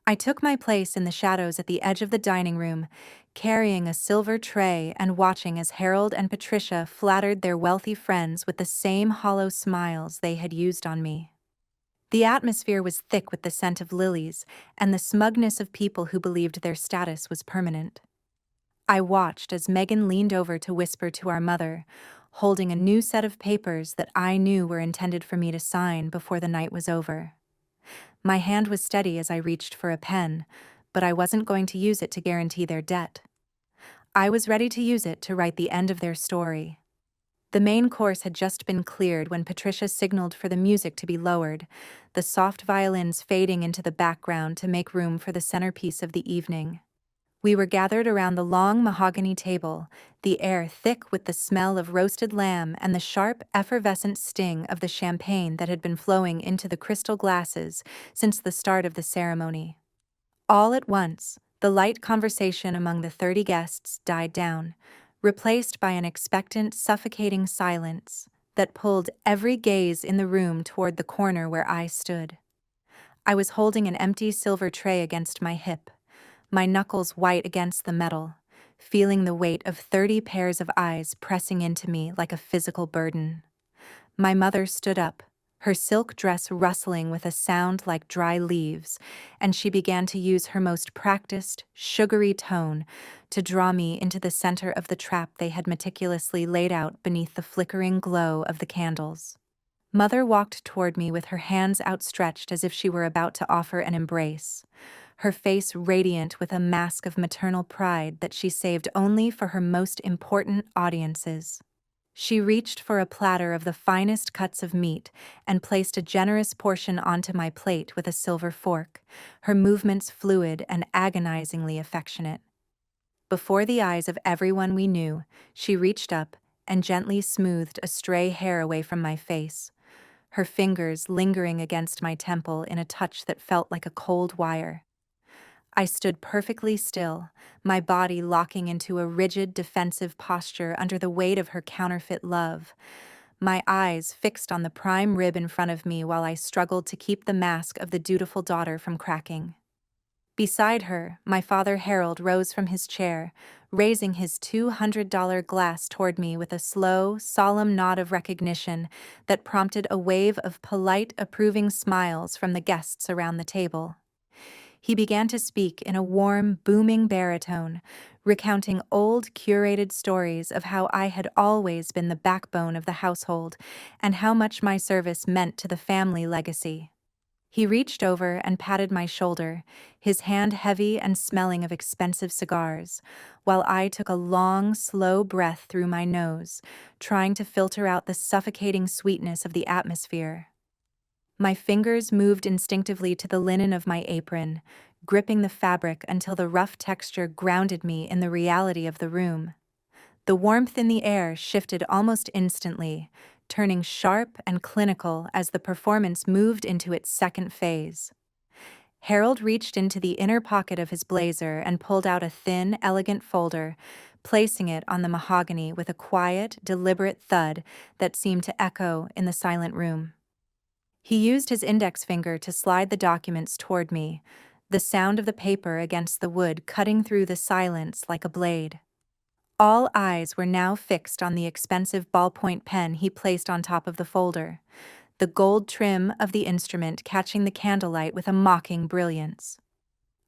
I took my place in the shadows at the edge of the dining room, carrying a silver tray and watching as Harold and Patricia flattered their wealthy friends with the same hollow smiles they had used on me. The atmosphere was thick with the scent of lilies and the smugness of people who believed their status was permanent. I watched as Megan leaned over to whisper to our mother, holding a new set of papers that I knew were intended for me to sign before the night was over. My hand was steady as I reached for a pen, but I wasn't going to use it to guarantee their debt. I was ready to use it to write the end of their story. The main course had just been cleared when Patricia signaled for the music to be lowered, the soft violins fading into the background to make room for the centerpiece of the evening. We were gathered around the long mahogany table, the air thick with the smell of roasted lamb and the sharp, effervescent sting of the champagne that had been flowing into the crystal glasses since the start of the ceremony. All at once, the light conversation among the 30 guests died down, replaced by an expectant, suffocating silence that pulled every gaze in the room toward the corner where I stood. I was holding an empty silver tray against my hip, my knuckles white against the metal, feeling the weight of 30 pairs of eyes pressing into me like a physical burden. My mother stood up, her silk dress rustling with a sound like dry leaves, and she began to use her most practiced, sugary tone to draw me into the center of the trap they had meticulously laid out beneath the flickering glow of the candles. Mother walked toward me with her hands outstretched as if she were about to offer an embrace, her face radiant with a mask of maternal pride that she saved only for her most important audiences. She reached for a platter of the finest cuts of meat and placed a generous portion onto my plate with a silver fork, her movements fluid and agonizingly affectionate. Before the eyes of everyone we knew, she reached up and gently smoothed a stray hair away from my face, her fingers lingering against my temple in a touch that felt like a cold wire. I stood perfectly still, my body locking into a rigid, defensive posture under the weight of her counterfeit love, my eyes fixed on the prime rib in front of me while I struggled to keep the mask of the dutiful daughter from cracking. Beside her, my father Harold rose from his chair, raising his $200 glass toward me with a slow, solemn nod of recognition that prompted a wave of polite, approving smiles from the guests around the table. He began to speak in a warm, booming baritone, recounting old, curated stories of how I had always been the backbone of the household and how much my service meant to the family legacy. He reached over and patted my shoulder, his hand heavy and smelling of expensive cigars, while I took a long, slow breath through my nose, trying to filter out the suffocating sweetness of the atmosphere. My fingers moved instinctively to the linen of my apron, gripping the fabric until the rough texture grounded me in the reality of the room. The warmth in the air shifted almost instantly, turning sharp and clinical as the performance moved into its second phase. Harold reached into the inner pocket of his blazer and pulled out a thin, elegant folder, placing it on the mahogany with a quiet, deliberate thud that seemed to echo in the silent room. He used his index finger to slide the documents toward me, the sound of the paper against the wood cutting through the silence like a blade. All eyes were now fixed on the expensive ballpoint pen he placed on top of the folder, the gold trim of the instrument catching the candlelight with a mocking brilliance.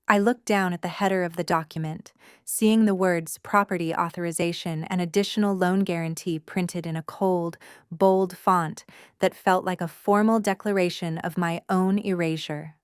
I looked down at the header of the document, seeing the words property authorization and additional loan guarantee printed in a cold, bold font that felt like a formal declaration of my own erasure.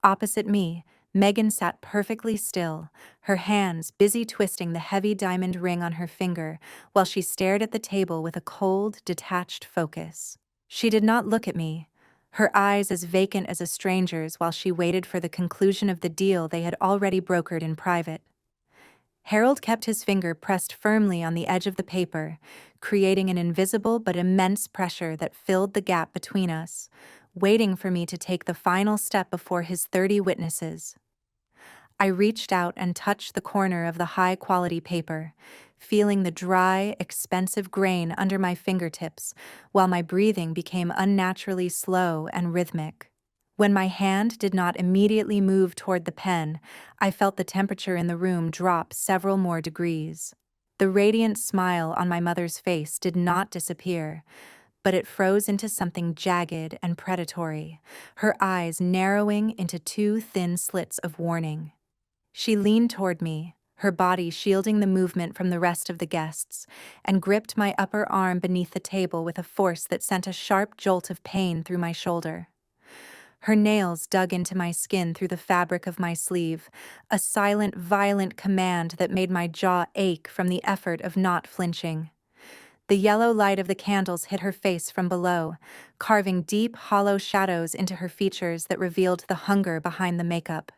Opposite me, Megan sat perfectly still, her hands busy twisting the heavy diamond ring on her finger while she stared at the table with a cold, detached focus. She did not look at me, her eyes as vacant as a stranger's while she waited for the conclusion of the deal they had already brokered in private. Harold kept his finger pressed firmly on the edge of the paper, creating an invisible but immense pressure that filled the gap between us, waiting for me to take the final step before his 30 witnesses. I reached out and touched the corner of the high-quality paper, feeling the dry, expensive grain under my fingertips, while my breathing became unnaturally slow and rhythmic. When my hand did not immediately move toward the pen, I felt the temperature in the room drop several more degrees. The radiant smile on my mother's face did not disappear, but it froze into something jagged and predatory, her eyes narrowing into two thin slits of warning. She leaned toward me, her body shielding the movement from the rest of the guests, and gripped my upper arm beneath the table with a force that sent a sharp jolt of pain through my shoulder. Her nails dug into my skin through the fabric of my sleeve, a silent, violent command that made my jaw ache from the effort of not flinching. The yellow light of the candles hit her face from below, carving deep, hollow shadows into her features that revealed the hunger behind the makeup.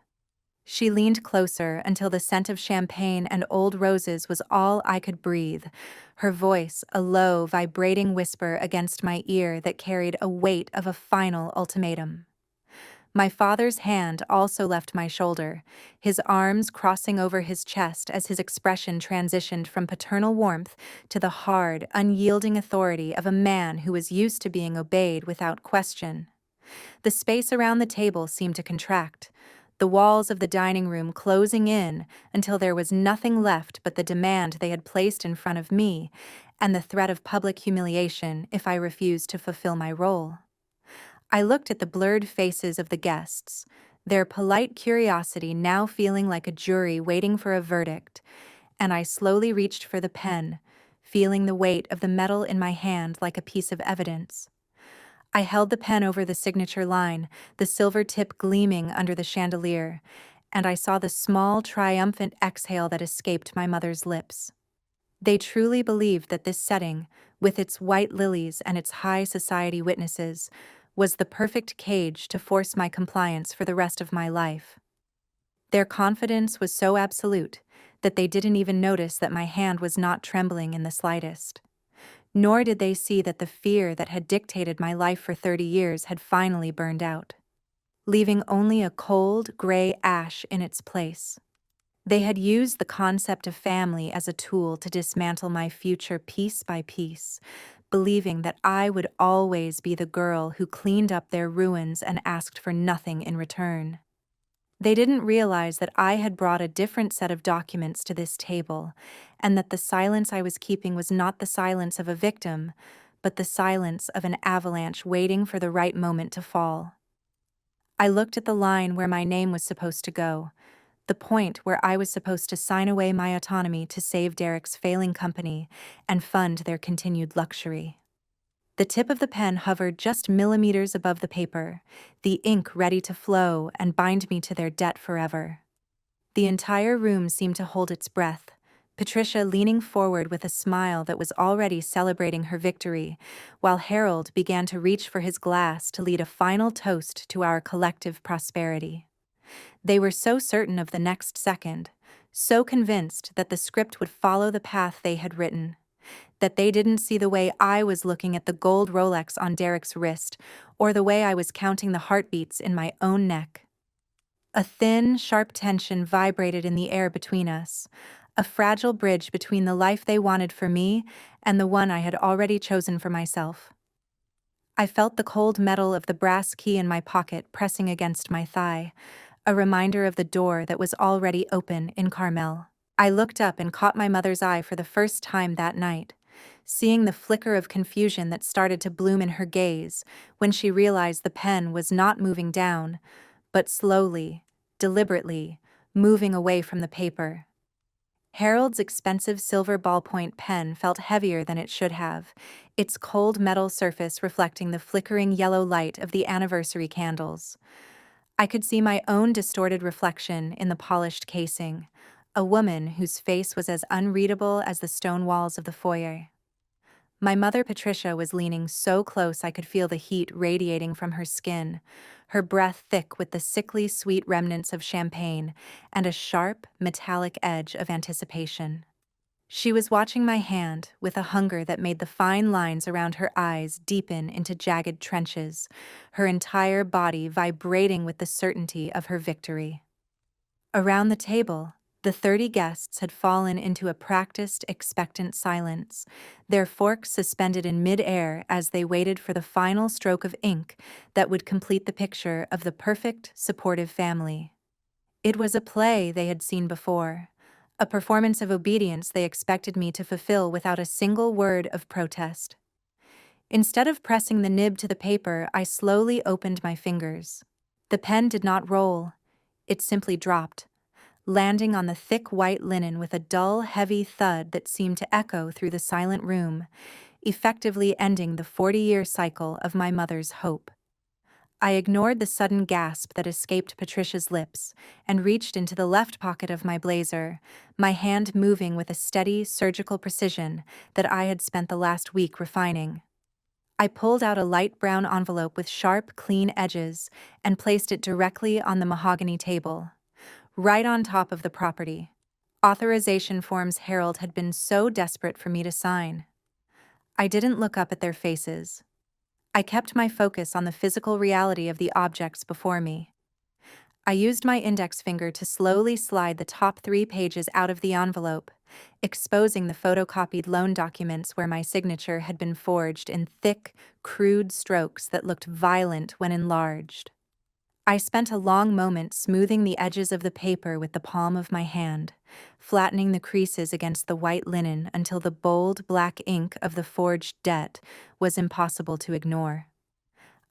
She leaned closer until the scent of champagne and old roses was all I could breathe, her voice a low, vibrating whisper against my ear that carried a weight of a final ultimatum. My father's hand also left my shoulder, his arms crossing over his chest as his expression transitioned from paternal warmth to the hard, unyielding authority of a man who was used to being obeyed without question. The space around the table seemed to contract, the walls of the dining room closing in until there was nothing left but the demand they had placed in front of me and the threat of public humiliation if I refused to fulfill my role. I looked at the blurred faces of the guests, their polite curiosity now feeling like a jury waiting for a verdict, and I slowly reached for the pen, feeling the weight of the metal in my hand like a piece of evidence. I held the pen over the signature line, the silver tip gleaming under the chandelier, and I saw the small, triumphant exhale that escaped my mother's lips. They truly believed that this setting, with its white lilies and its high society witnesses, was the perfect cage to force my compliance for the rest of my life. Their confidence was so absolute, that they didn't even notice that my hand was not trembling in the slightest. Nor did they see that the fear that had dictated my life for 30 years had finally burned out, leaving only a cold, gray ash in its place. They had used the concept of family as a tool to dismantle my future piece by piece, believing that I would always be the girl who cleaned up their ruins and asked for nothing in return. They didn't realize that I had brought a different set of documents to this table, and that the silence I was keeping was not the silence of a victim, but the silence of an avalanche waiting for the right moment to fall. I looked at the line where my name was supposed to go, the point where I was supposed to sign away my autonomy to save Derek's failing company and fund their continued luxury. The tip of the pen hovered just millimeters above the paper, the ink ready to flow and bind me to their debt forever. The entire room seemed to hold its breath, Patricia leaning forward with a smile that was already celebrating her victory, while Harold began to reach for his glass to lead a final toast to our collective prosperity. They were so certain of the next second, so convinced that the script would follow the path they had written, that they didn't see the way I was looking at the gold Rolex on Derek's wrist, or the way I was counting the heartbeats in my own neck. A thin, sharp tension vibrated in the air between us, a fragile bridge between the life they wanted for me and the one I had already chosen for myself. I felt the cold metal of the brass key in my pocket pressing against my thigh, a reminder of the door that was already open in Carmel. I looked up and caught my mother's eye for the first time that night, seeing the flicker of confusion that started to bloom in her gaze when she realized the pen was not moving down, but slowly, deliberately, moving away from the paper. Harold's expensive silver ballpoint pen felt heavier than it should have, its cold metal surface reflecting the flickering yellow light of the anniversary candles. I could see my own distorted reflection in the polished casing, a woman whose face was as unreadable as the stone walls of the foyer. My mother Patricia was leaning so close I could feel the heat radiating from her skin, her breath thick with the sickly sweet remnants of champagne and a sharp, metallic edge of anticipation. She was watching my hand with a hunger that made the fine lines around her eyes deepen into jagged trenches, her entire body vibrating with the certainty of her victory. Around the table, the 30 guests had fallen into a practiced, expectant silence, their forks suspended in mid-air as they waited for the final stroke of ink that would complete the picture of the perfect, supportive family. It was a play they had seen before, a performance of obedience they expected me to fulfill without a single word of protest. Instead of pressing the nib to the paper, I slowly opened my fingers. The pen did not roll. It simply dropped, landing on the thick white linen with a dull, heavy thud that seemed to echo through the silent room, effectively ending the 40-year cycle of my mother's hope. I ignored the sudden gasp that escaped Patricia's lips and reached into the left pocket of my blazer, my hand moving with a steady, surgical precision that I had spent the last week refining. I pulled out a light brown envelope with sharp, clean edges and placed it directly on the mahogany table, right on top of the property. Authorization forms Harold had been so desperate for me to sign. I didn't look up at their faces. I kept my focus on the physical reality of the objects before me. I used my index finger to slowly slide the top 3 pages out of the envelope, exposing the photocopied loan documents where my signature had been forged in thick, crude strokes that looked violent when enlarged. I spent a long moment smoothing the edges of the paper with the palm of my hand, flattening the creases against the white linen until the bold black ink of the forged debt was impossible to ignore.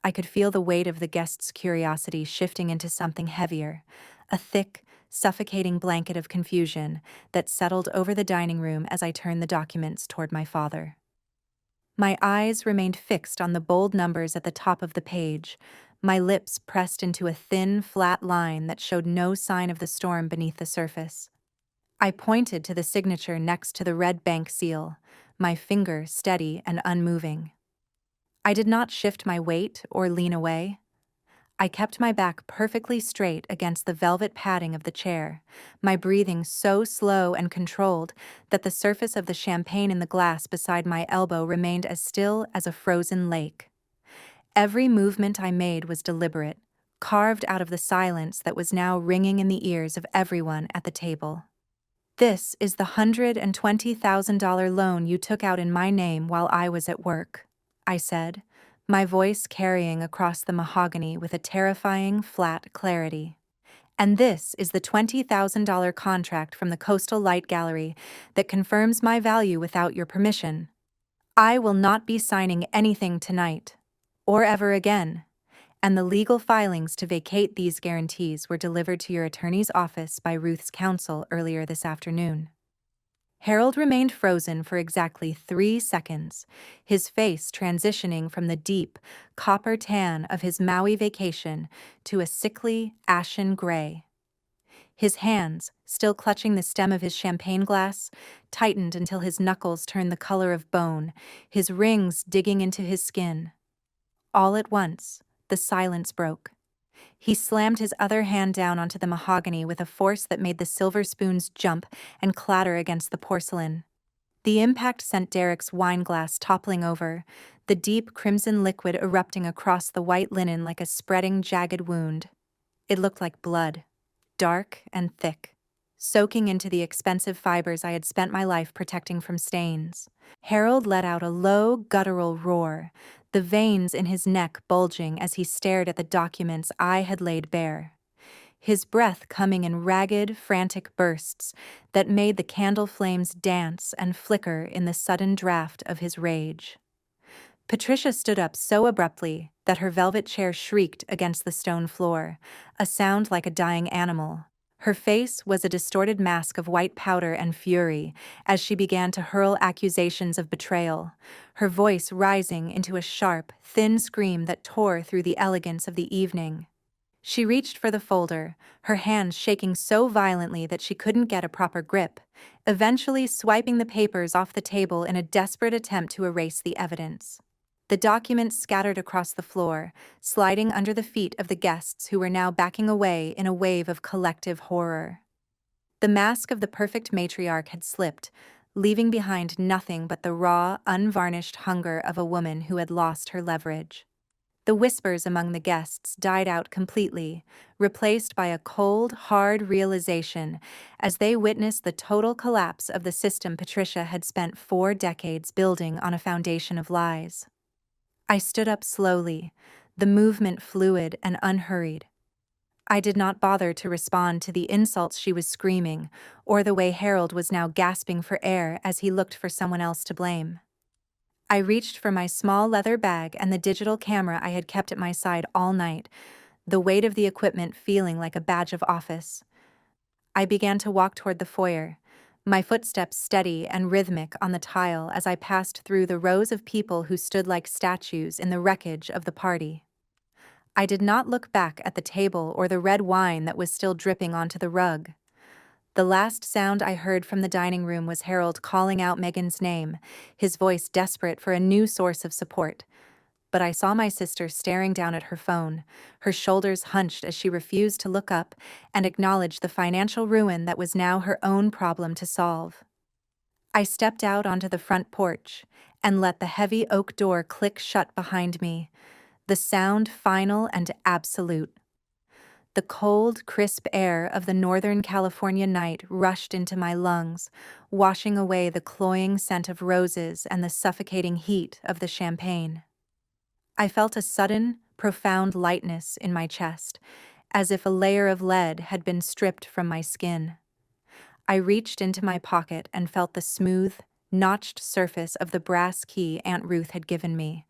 I could feel the weight of the guests' curiosity shifting into something heavier, a thick, suffocating blanket of confusion that settled over the dining room as I turned the documents toward my father. My eyes remained fixed on the bold numbers at the top of the page, my lips pressed into a thin, flat line that showed no sign of the storm beneath the surface. I pointed to the signature next to the red bank seal, my finger steady and unmoving. I did not shift my weight or lean away. I kept my back perfectly straight against the velvet padding of the chair, my breathing so slow and controlled that the surface of the champagne in the glass beside my elbow remained as still as a frozen lake. Every movement I made was deliberate, carved out of the silence that was now ringing in the ears of everyone at the table. "This is the $120,000 loan you took out in my name while I was at work," I said, my voice carrying across the mahogany with a terrifying, flat clarity. "And this is the $20,000 contract from the Coastal Light Gallery that confirms my value without your permission. I will not be signing anything tonight, or ever again." And the legal filings to vacate these guarantees were delivered to your attorney's office by Ruth's counsel earlier this afternoon. Harold remained frozen for exactly 3 seconds, his face transitioning from the deep, copper tan of his Maui vacation to a sickly, ashen gray. His hands, still clutching the stem of his champagne glass, tightened until his knuckles turned the color of bone, his rings digging into his skin. All at once, the silence broke. He slammed his other hand down onto the mahogany with a force that made the silver spoons jump and clatter against the porcelain. The impact sent Derek's wine glass toppling over, the deep crimson liquid erupting across the white linen like a spreading, jagged wound. It looked like blood, dark and thick, soaking into the expensive fibers I had spent my life protecting from stains. Harold let out a low, guttural roar, the veins in his neck bulging as he stared at the documents I had laid bare. His breath coming in ragged, frantic bursts that made the candle flames dance and flicker in the sudden draft of his rage. Patricia stood up so abruptly that her velvet chair shrieked against the stone floor, a sound like a dying animal. Her face was a distorted mask of white powder and fury as she began to hurl accusations of betrayal, her voice rising into a sharp, thin scream that tore through the elegance of the evening. She reached for the folder, her hands shaking so violently that she couldn't get a proper grip, eventually swiping the papers off the table in a desperate attempt to erase the evidence. The documents scattered across the floor, sliding under the feet of the guests who were now backing away in a wave of collective horror. The mask of the perfect matriarch had slipped, leaving behind nothing but the raw, unvarnished hunger of a woman who had lost her leverage. The whispers among the guests died out completely, replaced by a cold, hard realization as they witnessed the total collapse of the system Patricia had spent 4 decades building on a foundation of lies. I stood up slowly, the movement fluid and unhurried. I did not bother to respond to the insults she was screaming, or the way Harold was now gasping for air as he looked for someone else to blame. I reached for my small leather bag and the digital camera I had kept at my side all night, the weight of the equipment feeling like a badge of office. I began to walk toward the foyer, my footsteps steady and rhythmic on the tile as I passed through the rows of people who stood like statues in the wreckage of the party. I did not look back at the table or the red wine that was still dripping onto the rug. The last sound I heard from the dining room was Harold calling out Megan's name, his voice desperate for a new source of support. But I saw my sister staring down at her phone, her shoulders hunched as she refused to look up and acknowledge the financial ruin that was now her own problem to solve. I stepped out onto the front porch and let the heavy oak door click shut behind me, the sound final and absolute. The cold, crisp air of the Northern California night rushed into my lungs, washing away the cloying scent of roses and the suffocating heat of the champagne. I felt a sudden, profound lightness in my chest, as if a layer of lead had been stripped from my skin. I reached into my pocket and felt the smooth, notched surface of the brass key Aunt Ruth had given me,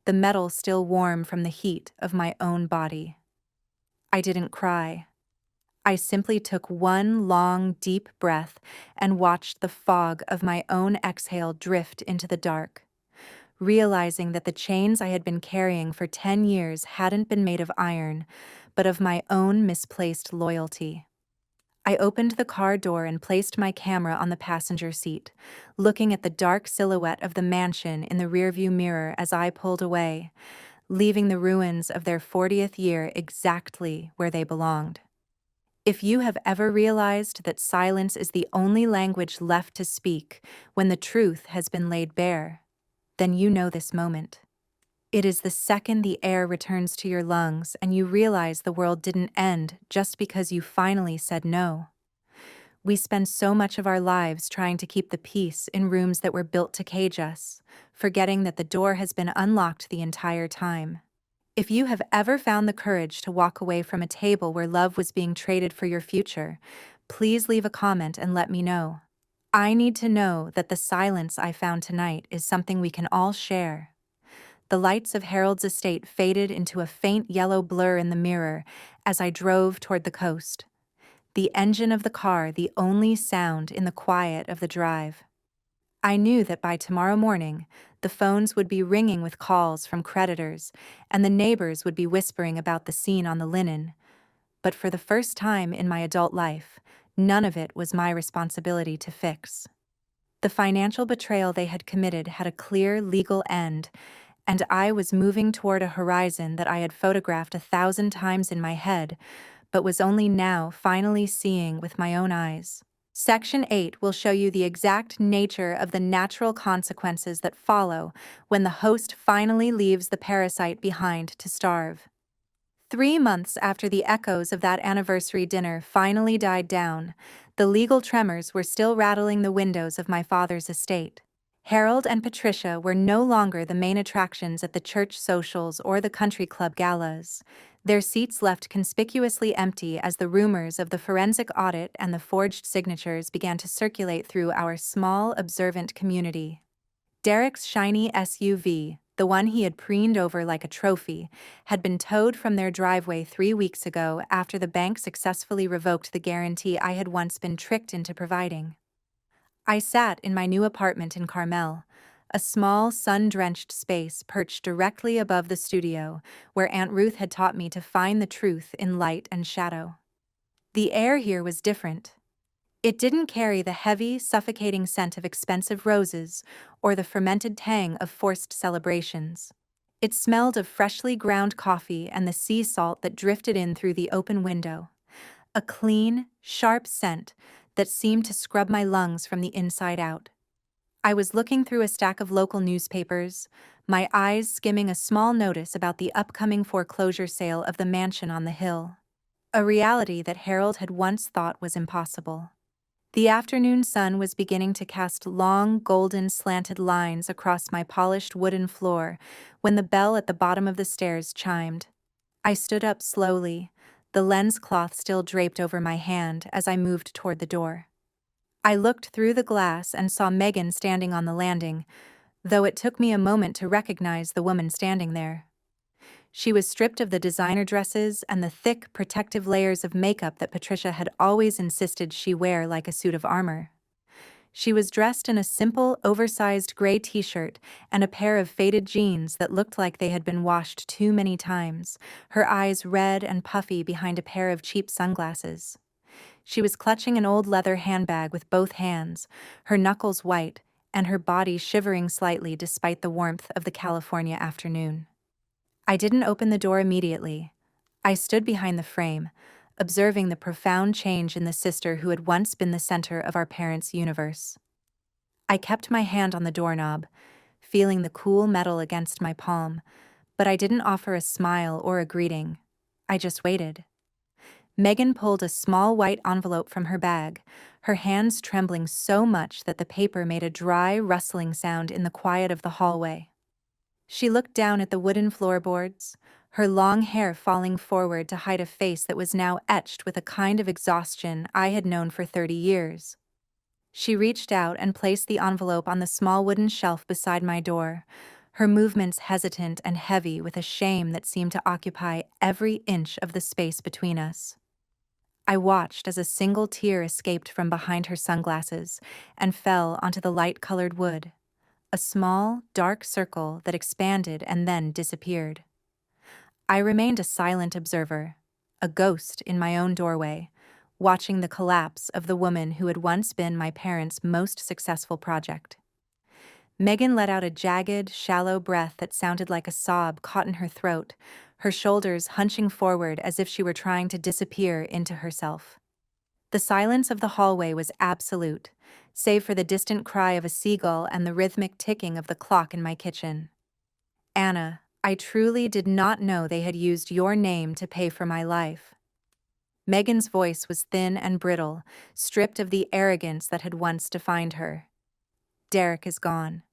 the metal still warm from the heat of my own body. I didn't cry. I simply took one long, deep breath and watched the fog of my own exhale drift into the dark, realizing that the chains I had been carrying for 10 years hadn't been made of iron, but of my own misplaced loyalty. I opened the car door and placed my camera on the passenger seat, looking at the dark silhouette of the mansion in the rearview mirror as I pulled away, leaving the ruins of their 40th year exactly where they belonged. If you have ever realized that silence is the only language left to speak when the truth has been laid bare, then you know this moment. It is the second the air returns to your lungs and you realize the world didn't end just because you finally said no. We spend so much of our lives trying to keep the peace in rooms that were built to cage us, forgetting that the door has been unlocked the entire time. If you have ever found the courage to walk away from a table where love was being traded for your future, please leave a comment and let me know. I need to know that the silence I found tonight is something we can all share. The lights of Harold's estate faded into a faint yellow blur in the mirror as I drove toward the coast. The engine of the car the only sound in the quiet of the drive. I knew that by tomorrow morning, the phones would be ringing with calls from creditors, and the neighbors would be whispering about the scene on the linen. But for the first time in my adult life, none of it was my responsibility to fix. The financial betrayal they had committed had a clear legal end, and I was moving toward a horizon that I had photographed 1,000 times in my head, but was only now finally seeing with my own eyes. Section 8 will show you the exact nature of the natural consequences that follow when the host finally leaves the parasite behind to starve. 3 months after the echoes of that anniversary dinner finally died down, the legal tremors were still rattling the windows of my father's estate. Harold and Patricia were no longer the main attractions at the church socials or the country club galas. Their seats left conspicuously empty as the rumors of the forensic audit and the forged signatures began to circulate through our small, observant community. Derek's shiny SUV, the one he had preened over like a trophy, had been towed from their driveway 3 weeks ago after the bank successfully revoked the guarantee I had once been tricked into providing. I sat in my new apartment in Carmel, a small, sun-drenched space perched directly above the studio, where Aunt Ruth had taught me to find the truth in light and shadow. The air here was different. It didn't carry the heavy, suffocating scent of expensive roses or the fermented tang of forced celebrations. It smelled of freshly ground coffee and the sea salt that drifted in through the open window. A clean, sharp scent that seemed to scrub my lungs from the inside out. I was looking through a stack of local newspapers, my eyes skimming a small notice about the upcoming foreclosure sale of the mansion on the hill. A reality that Harold had once thought was impossible. The afternoon sun was beginning to cast long, golden, slanted lines across my polished wooden floor when the bell at the bottom of the stairs chimed. I stood up slowly, the lens cloth still draped over my hand as I moved toward the door. I looked through the glass and saw Megan standing on the landing, though it took me a moment to recognize the woman standing there. She was stripped of the designer dresses and the thick, protective layers of makeup that Patricia had always insisted she wear like a suit of armor. She was dressed in a simple, oversized gray t-shirt and a pair of faded jeans that looked like they had been washed too many times, her eyes red and puffy behind a pair of cheap sunglasses. She was clutching an old leather handbag with both hands, her knuckles white, and her body shivering slightly despite the warmth of the California afternoon. I didn't open the door immediately. I stood behind the frame, observing the profound change in the sister who had once been the center of our parents' universe. I kept my hand on the doorknob, feeling the cool metal against my palm, but I didn't offer a smile or a greeting. I just waited. Megan pulled a small white envelope from her bag, her hands trembling so much that the paper made a dry, rustling sound in the quiet of the hallway. She looked down at the wooden floorboards, her long hair falling forward to hide a face that was now etched with a kind of exhaustion I had known for 30 years. She reached out and placed the envelope on the small wooden shelf beside my door, her movements hesitant and heavy with a shame that seemed to occupy every inch of the space between us. I watched as a single tear escaped from behind her sunglasses and fell onto the light-colored wood, a small, dark circle that expanded and then disappeared. I remained a silent observer, a ghost in my own doorway, watching the collapse of the woman who had once been my parents' most successful project. Megan let out a jagged, shallow breath that sounded like a sob caught in her throat, her shoulders hunching forward as if she were trying to disappear into herself. The silence of the hallway was absolute, save for the distant cry of a seagull and the rhythmic ticking of the clock in my kitchen. Anna, I truly did not know they had used your name to pay for my life. Megan's voice was thin and brittle, stripped of the arrogance that had once defined her. Derek is gone.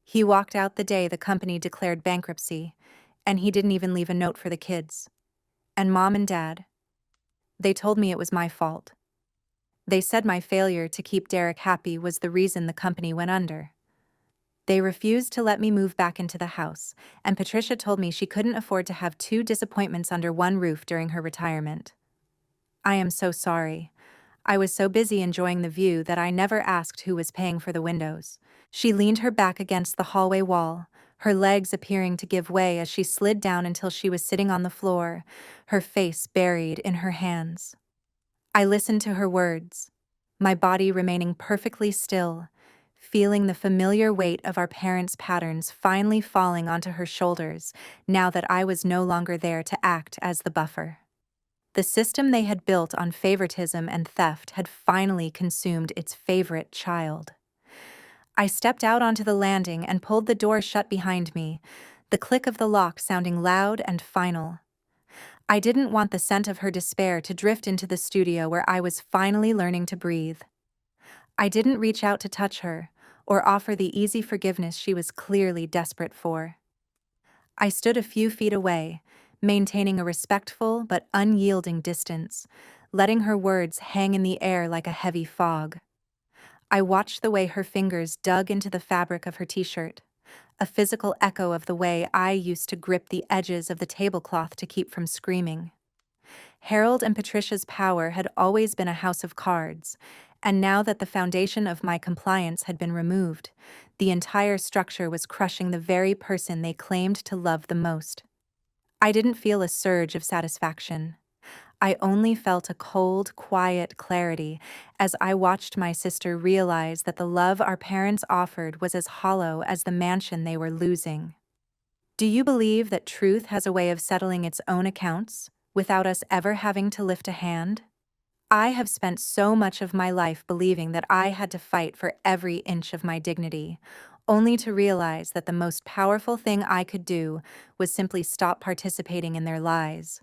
He walked out the day the company declared bankruptcy, and he didn't even leave a note for the kids. And Mom and Dad, they told me it was my fault. They said my failure to keep Derek happy was the reason the company went under. They refused to let me move back into the house, and Patricia told me she couldn't afford to have two disappointments under one roof during her retirement. I am so sorry. I was so busy enjoying the view that I never asked who was paying for the windows. She leaned her back against the hallway wall, her legs appearing to give way as she slid down until she was sitting on the floor, her face buried in her hands. I listened to her words, my body remaining perfectly still, feeling the familiar weight of our parents' patterns finally falling onto her shoulders now that I was no longer there to act as the buffer. The system they had built on favoritism and theft had finally consumed its favorite child. I stepped out onto the landing and pulled the door shut behind me, the click of the lock sounding loud and final. I didn't want the scent of her despair to drift into the studio where I was finally learning to breathe. I didn't reach out to touch her, or offer the easy forgiveness she was clearly desperate for. I stood a few feet away, maintaining a respectful but unyielding distance, letting her words hang in the air like a heavy fog. I watched the way her fingers dug into the fabric of her t-shirt, a physical echo of the way I used to grip the edges of the tablecloth to keep from screaming. Harold and Patricia's power had always been a house of cards, and now that the foundation of my compliance had been removed, the entire structure was crushing the very person they claimed to love the most. I didn't feel a surge of satisfaction. I only felt a cold, quiet clarity as I watched my sister realize that the love our parents offered was as hollow as the mansion they were losing. Do you believe that truth has a way of settling its own accounts, without us ever having to lift a hand? I have spent so much of my life believing that I had to fight for every inch of my dignity, only to realize that the most powerful thing I could do was simply stop participating in their lies.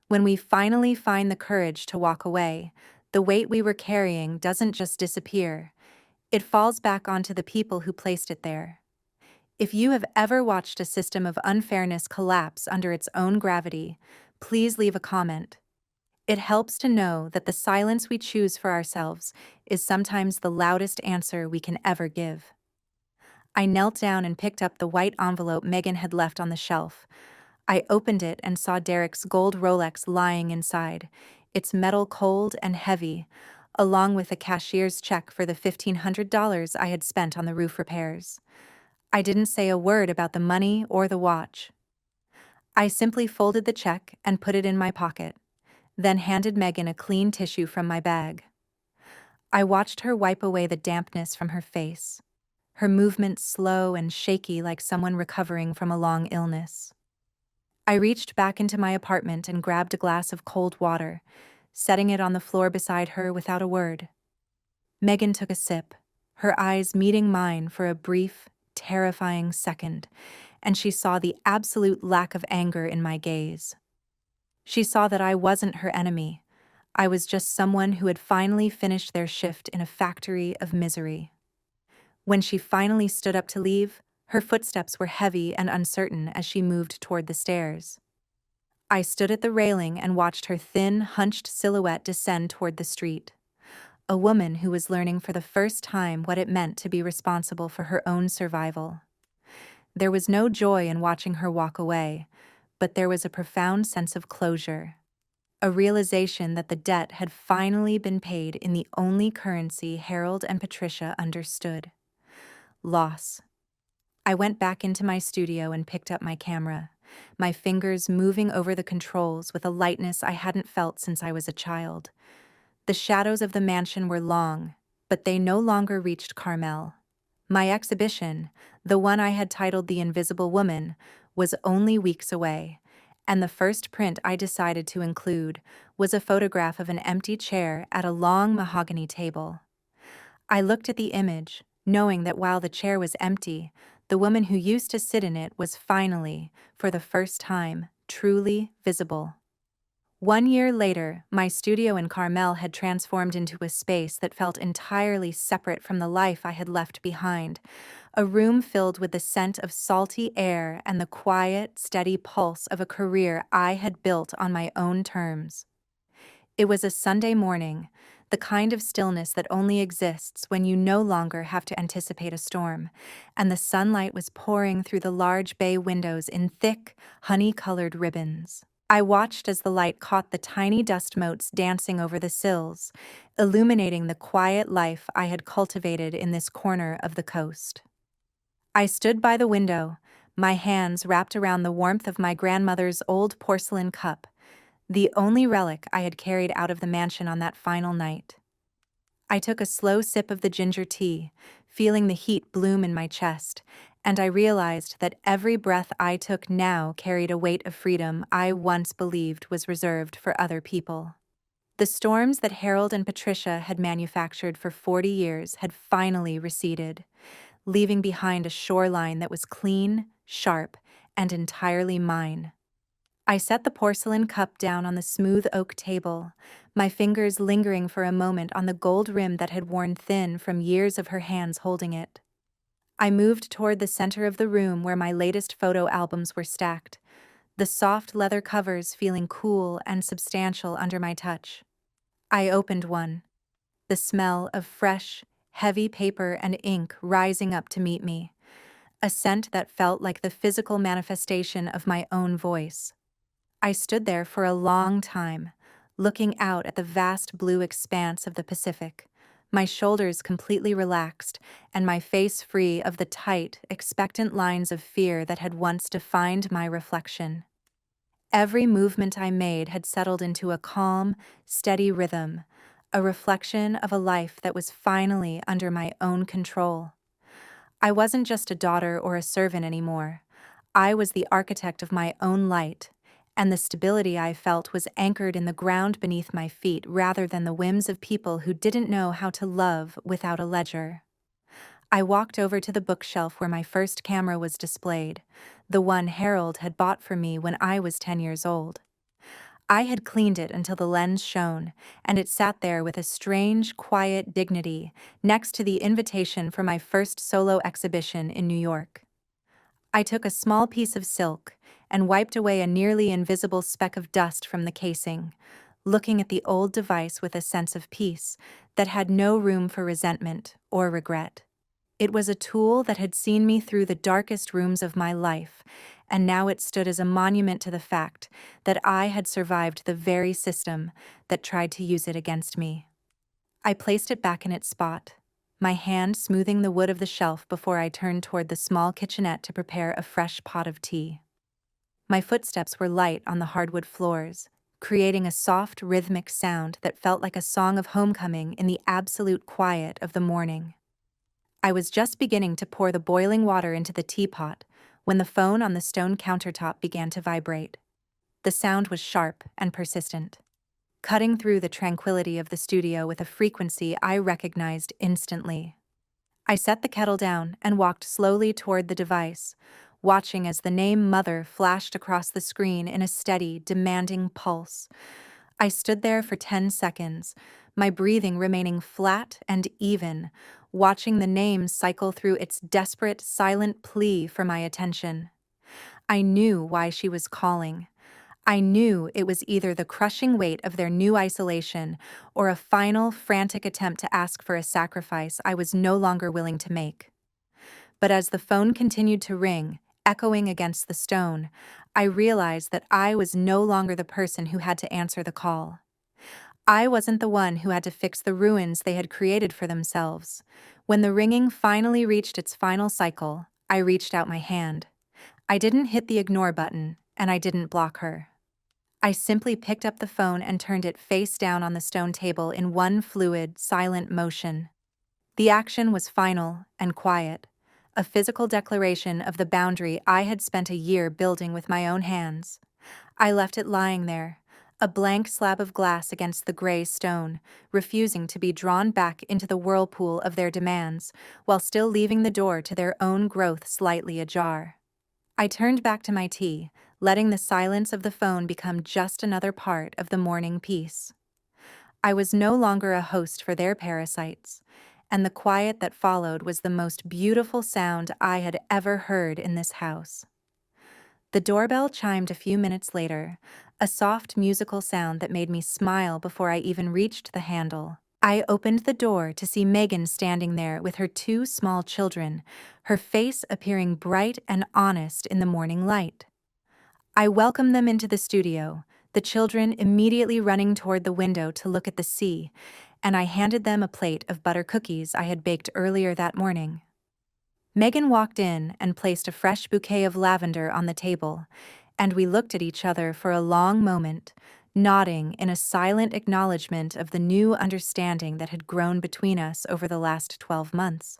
When we finally find the courage to walk away, the weight we were carrying doesn't just disappear. It falls back onto the people who placed it there. If you have ever watched a system of unfairness collapse under its own gravity, please leave a comment. It helps to know that the silence we choose for ourselves is sometimes the loudest answer we can ever give. I knelt down and picked up the white envelope Megan had left on the shelf. I opened it and saw Derek's gold Rolex lying inside, its metal cold and heavy, along with a cashier's check for the $1,500 I had spent on the roof repairs. I didn't say a word about the money or the watch. I simply folded the check and put it in my pocket, then handed Megan a clean tissue from my bag. I watched her wipe away the dampness from her face, her movements slow and shaky like someone recovering from a long illness. I reached back into my apartment and grabbed a glass of cold water, setting it on the floor beside her without a word. Megan took a sip, her eyes meeting mine for a brief, terrifying second, and she saw the absolute lack of anger in my gaze. She saw that I wasn't her enemy. I was just someone who had finally finished their shift in a factory of misery. When she finally stood up to leave, her footsteps were heavy and uncertain as she moved toward the stairs. I stood at the railing and watched her thin, hunched silhouette descend toward the street. A woman who was learning for the first time what it meant to be responsible for her own survival. There was no joy in watching her walk away, but there was a profound sense of closure. A realization that the debt had finally been paid in the only currency Harold and Patricia understood: loss. I went back into my studio and picked up my camera, my fingers moving over the controls with a lightness I hadn't felt since I was a child. The shadows of the mansion were long, but they no longer reached Carmel. My exhibition, the one I had titled The Invisible Woman, was only weeks away, and the first print I decided to include was a photograph of an empty chair at a long mahogany table. I looked at the image, knowing that while the chair was empty, the woman who used to sit in it was finally, for the first time, truly visible. 1 year later, my studio in Carmel had transformed into a space that felt entirely separate from the life I had left behind, a room filled with the scent of salty air and the quiet, steady pulse of a career I had built on my own terms. It was a Sunday morning, the kind of stillness that only exists when you no longer have to anticipate a storm, and the sunlight was pouring through the large bay windows in thick, honey-colored ribbons. I watched as the light caught the tiny dust motes dancing over the sills, illuminating the quiet life I had cultivated in this corner of the coast. I stood by the window, my hands wrapped around the warmth of my grandmother's old porcelain cup, the only relic I had carried out of the mansion on that final night. I took a slow sip of the ginger tea, feeling the heat bloom in my chest, and I realized that every breath I took now carried a weight of freedom I once believed was reserved for other people. The storms that Harold and Patricia had manufactured for 40 years had finally receded, leaving behind a shoreline that was clean, sharp, and entirely mine. I set the porcelain cup down on the smooth oak table, my fingers lingering for a moment on the gold rim that had worn thin from years of her hands holding it. I moved toward the center of the room where my latest photo albums were stacked, the soft leather covers feeling cool and substantial under my touch. I opened one, the smell of fresh, heavy paper and ink rising up to meet me, a scent that felt like the physical manifestation of my own voice. I stood there for a long time, looking out at the vast blue expanse of the Pacific, my shoulders completely relaxed and my face free of the tight, expectant lines of fear that had once defined my reflection. Every movement I made had settled into a calm, steady rhythm, a reflection of a life that was finally under my own control. I wasn't just a daughter or a servant anymore. I was the architect of my own light, and the stability I felt was anchored in the ground beneath my feet rather than the whims of people who didn't know how to love without a ledger. I walked over to the bookshelf where my first camera was displayed, the one Harold had bought for me when I was 10 years old. I had cleaned it until the lens shone, and it sat there with a strange, quiet dignity next to the invitation for my first solo exhibition in New York. I took a small piece of silk and wiped away a nearly invisible speck of dust from the casing, looking at the old device with a sense of peace that had no room for resentment or regret. It was a tool that had seen me through the darkest rooms of my life, and now it stood as a monument to the fact that I had survived the very system that tried to use it against me. I placed it back in its spot, my hand smoothing the wood of the shelf before I turned toward the small kitchenette to prepare a fresh pot of tea. My footsteps were light on the hardwood floors, creating a soft, rhythmic sound that felt like a song of homecoming in the absolute quiet of the morning. I was just beginning to pour the boiling water into the teapot when the phone on the stone countertop began to vibrate. The sound was sharp and persistent, cutting through the tranquility of the studio with a frequency I recognized instantly. I set the kettle down and walked slowly toward the device, watching as the name Mother flashed across the screen in a steady, demanding pulse. I stood there for 10 seconds, my breathing remaining flat and even, watching the name cycle through its desperate, silent plea for my attention. I knew why she was calling. I knew it was either the crushing weight of their new isolation or a final, frantic attempt to ask for a sacrifice I was no longer willing to make. But as the phone continued to ring, echoing against the stone, I realized that I was no longer the person who had to answer the call. I wasn't the one who had to fix the ruins they had created for themselves. When the ringing finally reached its final cycle, I reached out my hand. I didn't hit the ignore button, and I didn't block her. I simply picked up the phone and turned it face down on the stone table in one fluid, silent motion. The action was final and quiet, a physical declaration of the boundary I had spent a year building with my own hands. I left it lying there, a blank slab of glass against the gray stone, refusing to be drawn back into the whirlpool of their demands, while still leaving the door to their own growth slightly ajar. I turned back to my tea, letting the silence of the phone become just another part of the morning peace. I was no longer a host for their parasites, and the quiet that followed was the most beautiful sound I had ever heard in this house. The doorbell chimed a few minutes later, a soft musical sound that made me smile before I even reached the handle. I opened the door to see Megan standing there with her two small children, her face appearing bright and honest in the morning light. I welcomed them into the studio, the children immediately running toward the window to look at the sea, and I handed them a plate of butter cookies I had baked earlier that morning. Megan walked in and placed a fresh bouquet of lavender on the table, and we looked at each other for a long moment, nodding in a silent acknowledgement of the new understanding that had grown between us over the last 12 months.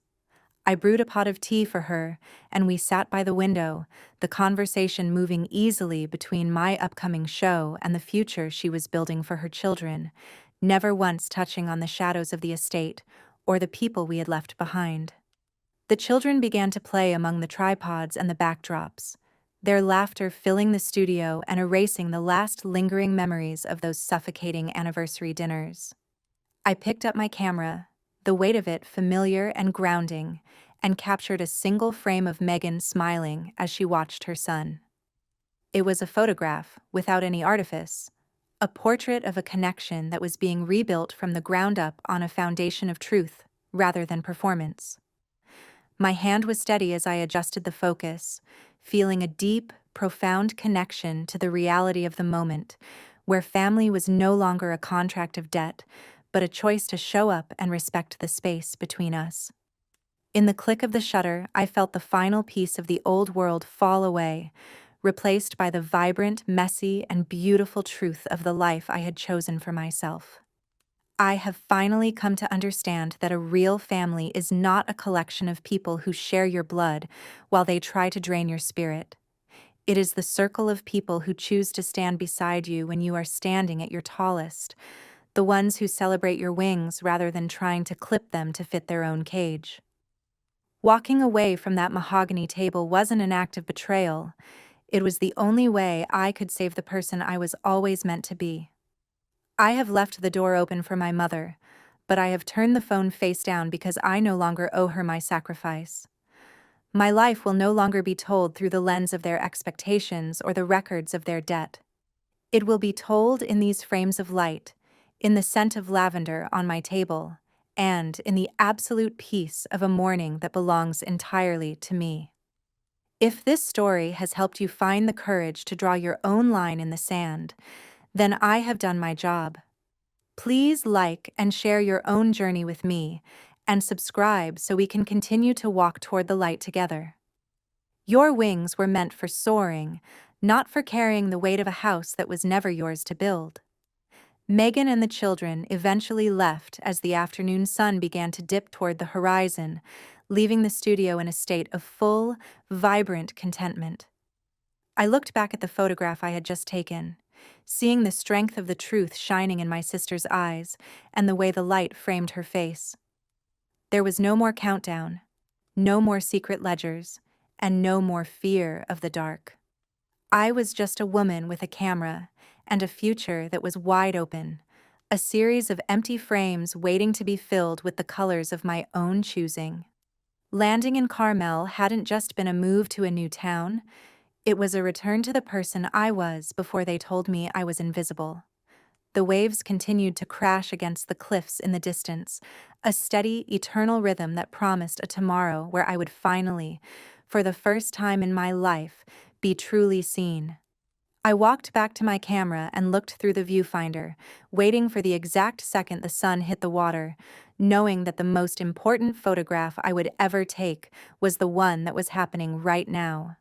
I brewed a pot of tea for her, and we sat by the window, the conversation moving easily between my upcoming show and the future she was building for her children, never once touching on the shadows of the estate or the people we had left behind. The children began to play among the tripods and the backdrops, their laughter filling the studio and erasing the last lingering memories of those suffocating anniversary dinners. I picked up my camera, the weight of it familiar and grounding, and captured a single frame of Megan smiling as she watched her son. It was a photograph, without any artifice, a portrait of a connection that was being rebuilt from the ground up on a foundation of truth, rather than performance. My hand was steady as I adjusted the focus, feeling a deep, profound connection to the reality of the moment, where family was no longer a contract of debt, but a choice to show up and respect the space between us. In the click of the shutter, I felt the final piece of the old world fall away, replaced by the vibrant, messy, and beautiful truth of the life I had chosen for myself. I have finally come to understand that a real family is not a collection of people who share your blood while they try to drain your spirit. It is the circle of people who choose to stand beside you when you are standing at your tallest, the ones who celebrate your wings rather than trying to clip them to fit their own cage. Walking away from that mahogany table wasn't an act of betrayal. It was the only way I could save the person I was always meant to be. I have left the door open for my mother, but I have turned the phone face down because I no longer owe her my sacrifice. My life will no longer be told through the lens of their expectations or the records of their debt. It will be told in these frames of light, in the scent of lavender on my table, and in the absolute peace of a morning that belongs entirely to me. If this story has helped you find the courage to draw your own line in the sand, then I have done my job. Please like and share your own journey with me, and subscribe so we can continue to walk toward the light together. Your wings were meant for soaring, not for carrying the weight of a house that was never yours to build. Megan and the children eventually left as the afternoon sun began to dip toward the horizon, leaving the studio in a state of full, vibrant contentment. I looked back at the photograph I had just taken, seeing the strength of the truth shining in my sister's eyes and the way the light framed her face. There was no more countdown, no more secret ledgers, and no more fear of the dark. I was just a woman with a camera and a future that was wide open, a series of empty frames waiting to be filled with the colors of my own choosing. Landing in Carmel hadn't just been a move to a new town, it was a return to the person I was before they told me I was invisible. The waves continued to crash against the cliffs in the distance, a steady, eternal rhythm that promised a tomorrow where I would finally, for the first time in my life, be truly seen. I walked back to my camera and looked through the viewfinder, waiting for the exact second the sun hit the water, knowing that the most important photograph I would ever take was the one that was happening right now.